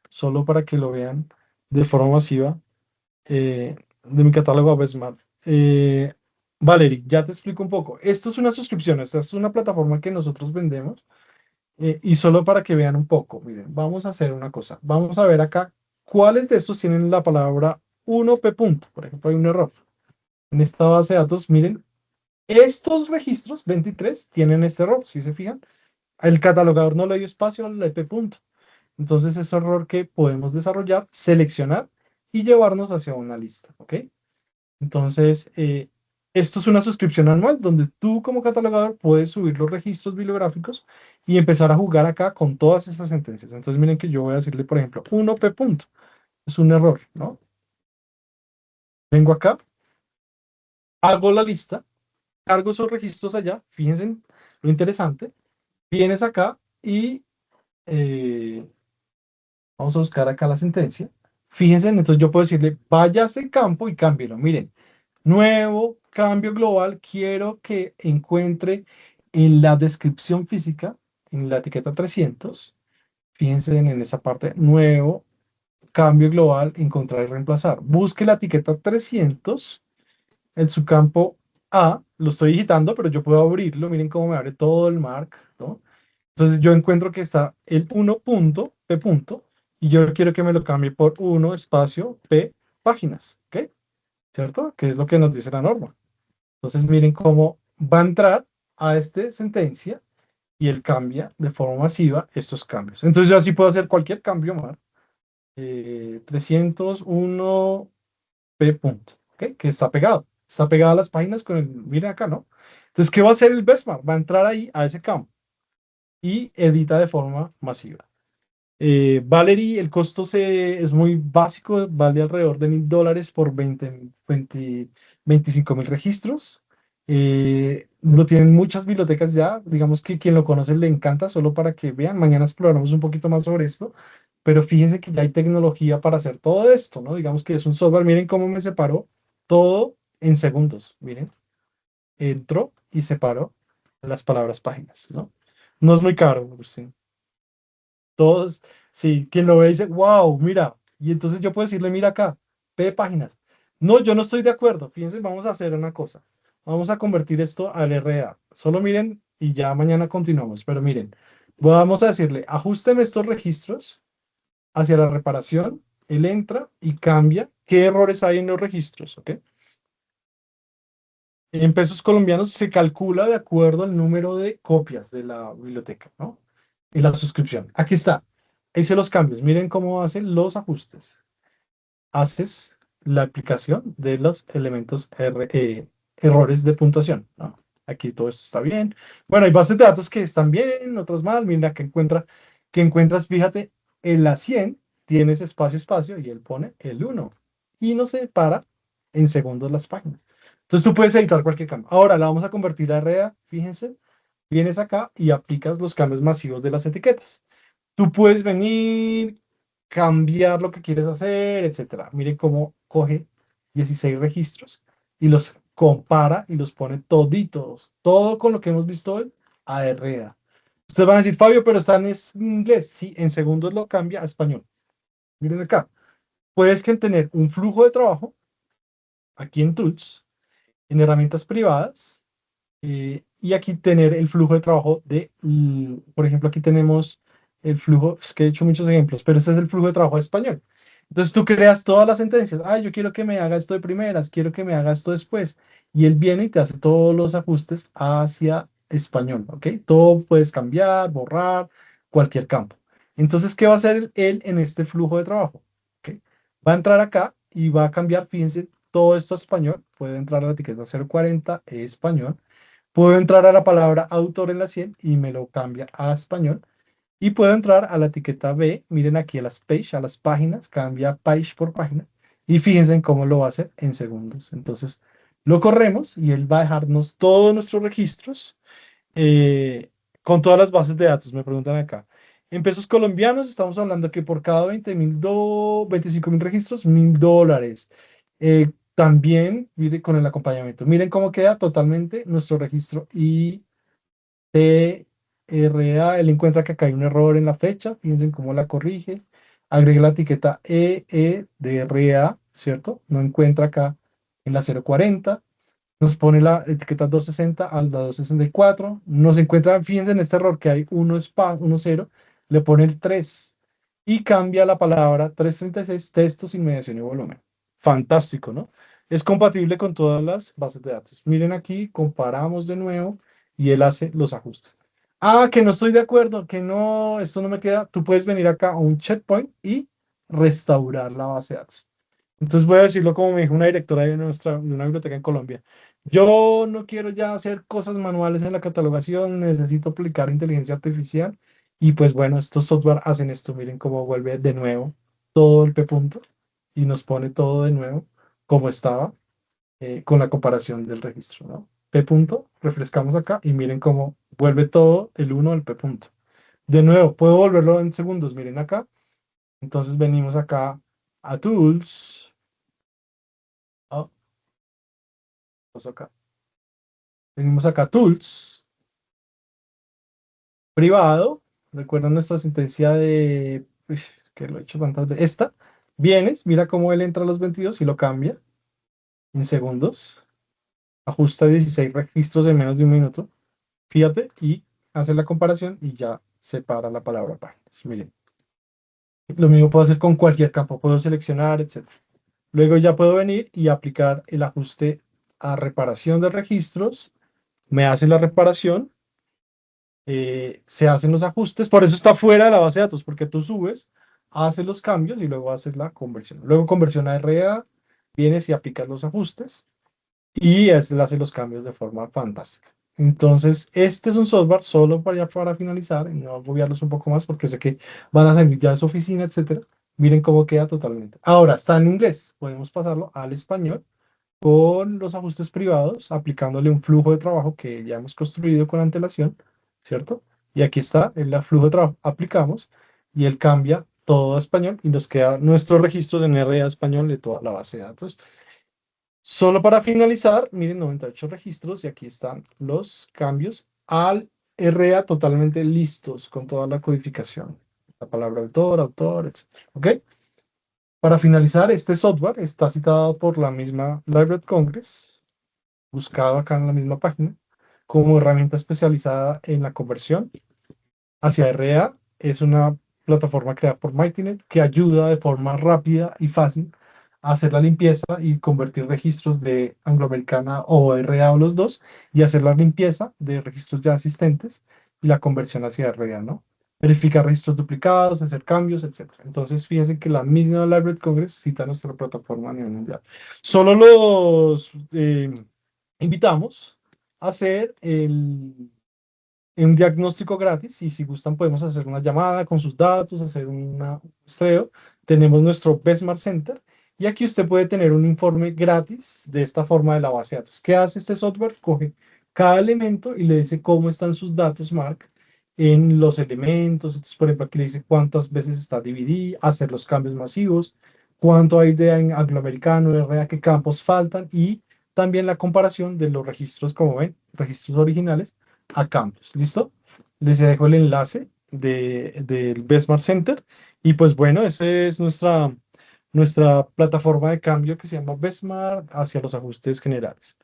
solo para que lo vean de forma masiva, de mi catálogo Avesmart. Valerie, ya te explico un poco. Esto es una suscripción, esta es una plataforma que nosotros vendemos, y solo para que vean un poco, miren, vamos a hacer una cosa. Vamos a ver acá cuáles de estos tienen la palabra 1P punto. Por ejemplo, hay un error. En esta base de datos, miren, estos registros 23 tienen este error, si se fijan. El catalogador no le dio espacio al EP punto. Entonces es un error que podemos desarrollar, seleccionar y llevarnos hacia una lista, ¿ok? Entonces, Esto es una suscripción anual donde tú como catalogador puedes subir los registros bibliográficos y empezar a jugar acá con todas estas sentencias. Entonces miren que yo voy a decirle, por ejemplo, 1p punto. Es un error, ¿no? Vengo acá, hago la lista, cargo esos registros allá. Fíjense en lo interesante. Vienes acá y vamos a buscar acá la sentencia. Fíjense, entonces yo puedo decirle, vaya a este campo y cámbielo. Miren, nuevo cambio global, quiero que encuentre en la descripción física, en la etiqueta 300, fíjense en esa parte, nuevo cambio global, encontrar y reemplazar. Busque la etiqueta 300, el subcampo A, lo estoy digitando, pero yo puedo abrirlo, miren cómo me abre todo el mark, ¿no? Entonces yo encuentro que está el 1 punto, P punto, y yo quiero que me lo cambie por 1 espacio P páginas, ¿ok? ¿Cierto? Que es lo que nos dice la norma. Entonces miren cómo va a entrar a esta sentencia y él cambia de forma masiva estos cambios. Entonces yo así puedo hacer cualquier cambio más. 301 P punto, ¿ok? Que está pegado. Está pegado a las páginas con el, miren acá, ¿no? Entonces, ¿qué va a hacer el Bestmark? Va a entrar ahí a ese campo y edita de forma masiva. Valerie, el costo es muy básico, vale alrededor de $1000 por 25.000 registros. Lo tienen muchas bibliotecas ya, digamos que quien lo conoce le encanta, solo para que vean, mañana exploramos un poquito más sobre esto, pero fíjense que ya hay tecnología para hacer todo esto, ¿no? Digamos que es un software, miren cómo me separó todo en segundos, miren, entró y separó las palabras páginas, ¿no? No es muy caro, Agustín. Todos, sí, quien lo ve dice, wow, mira, y entonces yo puedo decirle, mira acá, P páginas. No, yo no estoy de acuerdo. Fíjense, vamos a hacer una cosa. Vamos a convertir esto al RA. Solo miren y ya mañana continuamos, pero miren, vamos a decirle, ajusteme estos registros hacia la reparación. Él entra y cambia qué errores hay en los registros, ¿ok? En pesos colombianos se calcula de acuerdo al número de copias de la biblioteca, ¿no? Y la suscripción. Aquí está. Hice los cambios. Miren cómo hacen los ajustes. Haces la aplicación de los elementos errores de puntuación, ¿no? Aquí todo esto está bien. Bueno, hay bases de datos que están bien, otras mal. Mira que encuentras, fíjate, en la 100 tienes espacio, espacio, y él pone el 1. Y no se para en segundos las páginas. Entonces tú puedes editar cualquier cambio. Ahora la vamos a convertir a REA, fíjense. Vienes acá y aplicas los cambios masivos de las etiquetas. Tú puedes venir, cambiar lo que quieres hacer, etcétera. Miren cómo coge 16 registros y los compara y los pone toditos, todo con lo que hemos visto hoy a REA. Ustedes van a decir, Fabio, pero está en inglés. Sí, en segundos lo cambia a español. Miren acá. Puedes tener un flujo de trabajo aquí en Tools, en herramientas privadas, y aquí tener el flujo de trabajo por ejemplo, aquí tenemos el flujo, es que he hecho muchos ejemplos, pero este es el flujo de trabajo de español. Entonces tú creas todas las sentencias. Ah, yo quiero que me haga esto de primeras, quiero que me haga esto después. Y él viene y te hace todos los ajustes hacia español, ¿ok? Todo puedes cambiar, borrar, cualquier campo. Entonces, ¿qué va a hacer él en este flujo de trabajo? ¿Ok? Va a entrar acá y va a cambiar, fíjense, todo esto a español. Puede entrar a la etiqueta 040, español. Puedo entrar a la palabra autor en la 100 y me lo cambia a español. Y puedo entrar a la etiqueta B, miren aquí a las page, a las páginas, cambia page por página. Y fíjense en cómo lo va a hacer en segundos. Entonces, lo corremos y él va a dejarnos todos nuestros registros eh, con todas las bases de datos, me preguntan acá. En pesos colombianos estamos hablando que por cada 25.000 registros, $1000. También, mire, con el acompañamiento. Miren cómo queda totalmente nuestro registro y él encuentra que acá hay un error en la fecha, fíjense cómo la corrige, agrega la etiqueta de RA, ¿cierto? No encuentra acá en la 040, nos pone la etiqueta 260 a la 264, nos encuentra, fíjense en este error que hay 1 0, le pone el 3 y cambia la palabra 336, textos, inmediación y volumen. Fantástico, ¿no? Es compatible con todas las bases de datos. Miren aquí, comparamos de nuevo y él hace los ajustes. Ah, que no estoy de acuerdo, que no, esto no me queda. Tú puedes venir acá a un checkpoint y restaurar la base de datos. Entonces voy a decirlo como me dijo una directora de una biblioteca en Colombia. Yo no quiero ya hacer cosas manuales en la catalogación, necesito aplicar inteligencia artificial. Y pues bueno, estos software hacen esto. Miren cómo vuelve de nuevo todo el P punto y nos pone todo de nuevo como estaba con la comparación del registro, ¿no? P punto, refrescamos acá y miren cómo vuelve todo el 1 al P punto. De nuevo, puedo volverlo en segundos, miren acá. Entonces venimos acá a Tools. Oh, paso acá. Venimos acá a Tools, privado. Recuerdan nuestra sentencia de... Uy, es que lo he hecho tantas veces. Esta. Vienes, mira cómo él entra a los 22 y lo cambia en segundos. Ajusta 16 registros en menos de un minuto. Fíjate y hace la comparación y ya separa la palabra páginas. Miren. Lo mismo puedo hacer con cualquier campo. Puedo seleccionar, etc. Luego ya puedo venir y aplicar el ajuste a reparación de registros. Me hace la reparación. Se hacen los ajustes, por eso está fuera de la base de datos, porque tú subes, haces los cambios y luego haces la conversión. Luego conversión a RA, vienes y aplicas los ajustes y hace los cambios de forma fantástica. Entonces, este es un software solo para finalizar, y no agobiarlos un poco más porque sé que van a salir ya de su oficina, etcétera. Miren cómo queda totalmente. Ahora, está en inglés, podemos pasarlo al español con los ajustes privados, aplicándole un flujo de trabajo que ya hemos construido con antelación, ¿cierto? Y aquí está el flujo de trabajo, aplicamos y él cambia todo a español y nos queda nuestro registro de RA español de toda la base de datos. Solo para finalizar, miren, 98 registros y aquí están los cambios al RA totalmente listos con toda la codificación. La palabra autor, etc. ¿Ok? Para finalizar, este software está citado por la misma Library of Congress, buscado acá en la misma página, como herramienta especializada en la conversión hacia RA. Es una plataforma creada por Mightynet que ayuda de forma rápida y fácil a hacer la limpieza y convertir registros de Angloamericana o RA o los dos y hacer la limpieza de registros ya existentes y la conversión hacia RA, ¿no? Verificar registros duplicados, hacer cambios, etc. Entonces, fíjense que la misma Library of Congress cita nuestra plataforma a nivel mundial. Solo los invitamos a hacer un diagnóstico gratis y si gustan podemos hacer una llamada con sus datos, hacer un muestreo. Tenemos nuestro Besmart Center y aquí usted puede tener un informe gratis de esta forma de la base de datos. ¿Qué hace este software? Coge cada elemento y le dice cómo están sus datos, Mark, en los elementos. Entonces, por ejemplo, aquí le dice cuántas veces está dividido, hacer los cambios masivos, cuánto hay de angloamericano, RA, qué campos faltan y también la comparación de los registros, como ven, registros originales a campos. ¿Listo? Les dejo el enlace del Besmart Center y pues bueno, esa es nuestra plataforma de cambio que se llama Besmart hacia los ajustes generales.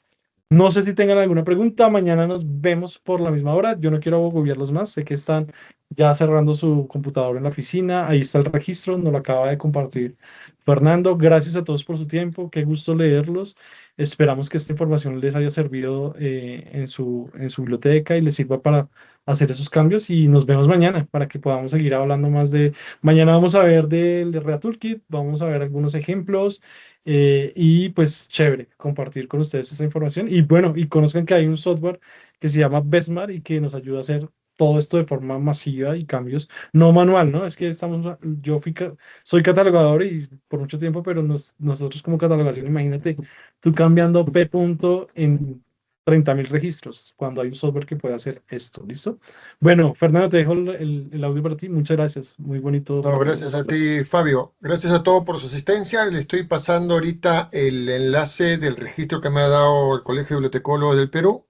No sé si tengan alguna pregunta. Mañana nos vemos por la misma hora. Yo no quiero agobiarlos más. Sé que están ya cerrando su computador en la oficina. Ahí está el registro. Nos lo acaba de compartir Fernando. Gracias a todos por su tiempo. Qué gusto leerlos. Esperamos que esta información les haya servido en su biblioteca y les sirva para hacer esos cambios. Y nos vemos mañana para que podamos seguir hablando más de... Mañana vamos a ver del RA Toolkit. Vamos a ver algunos ejemplos. Y pues chévere compartir con ustedes esta información y bueno, y conozcan que hay un software que se llama Besmart y que nos ayuda a hacer todo esto de forma masiva y cambios no manual, ¿no? Es que soy catalogador y por mucho tiempo, pero nosotros como catalogación, imagínate tú cambiando P punto en 30.000 registros cuando hay un software que puede hacer esto, ¿listo? Bueno, Fernando, te dejo el audio para ti. Muchas gracias. Muy bonito. No, gracias a ti, Fabio. Gracias a todos por su asistencia. Le estoy pasando ahorita el enlace del registro que me ha dado el Colegio de Bibliotecólogos del Perú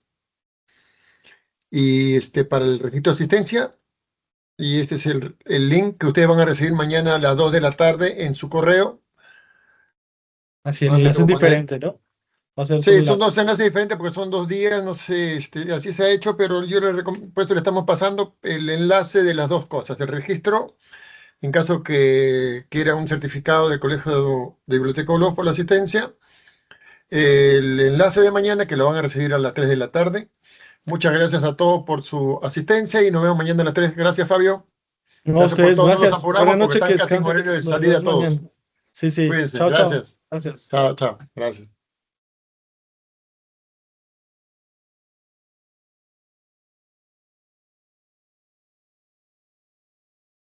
y para el registro de asistencia. Y este es el link que ustedes van a recibir mañana a las 2 de la tarde en su correo. Así el enlace es diferente, ¿no? Va a ser Sí, otro son enlace. dos enlaces diferentes porque son 2 días, no sé, así se ha hecho, pero yo por eso le estamos pasando el enlace de las dos cosas, del registro, en caso que quiera un certificado del Colegio de Bibliotecólogos por la asistencia, el enlace de mañana que lo van a recibir a las 3 de la tarde. Muchas gracias a todos por su asistencia y nos vemos mañana a las 3. Gracias, Fabio. No, Gracias por ustedes, todo, no nos gracias. apuramos Buenas porque noches, que están casi en descansen, horario de nos salida vemos todos. mañana. Sí, sí. Cuídense, Chao, chao. gracias. Gracias. Chao, chao. Gracias.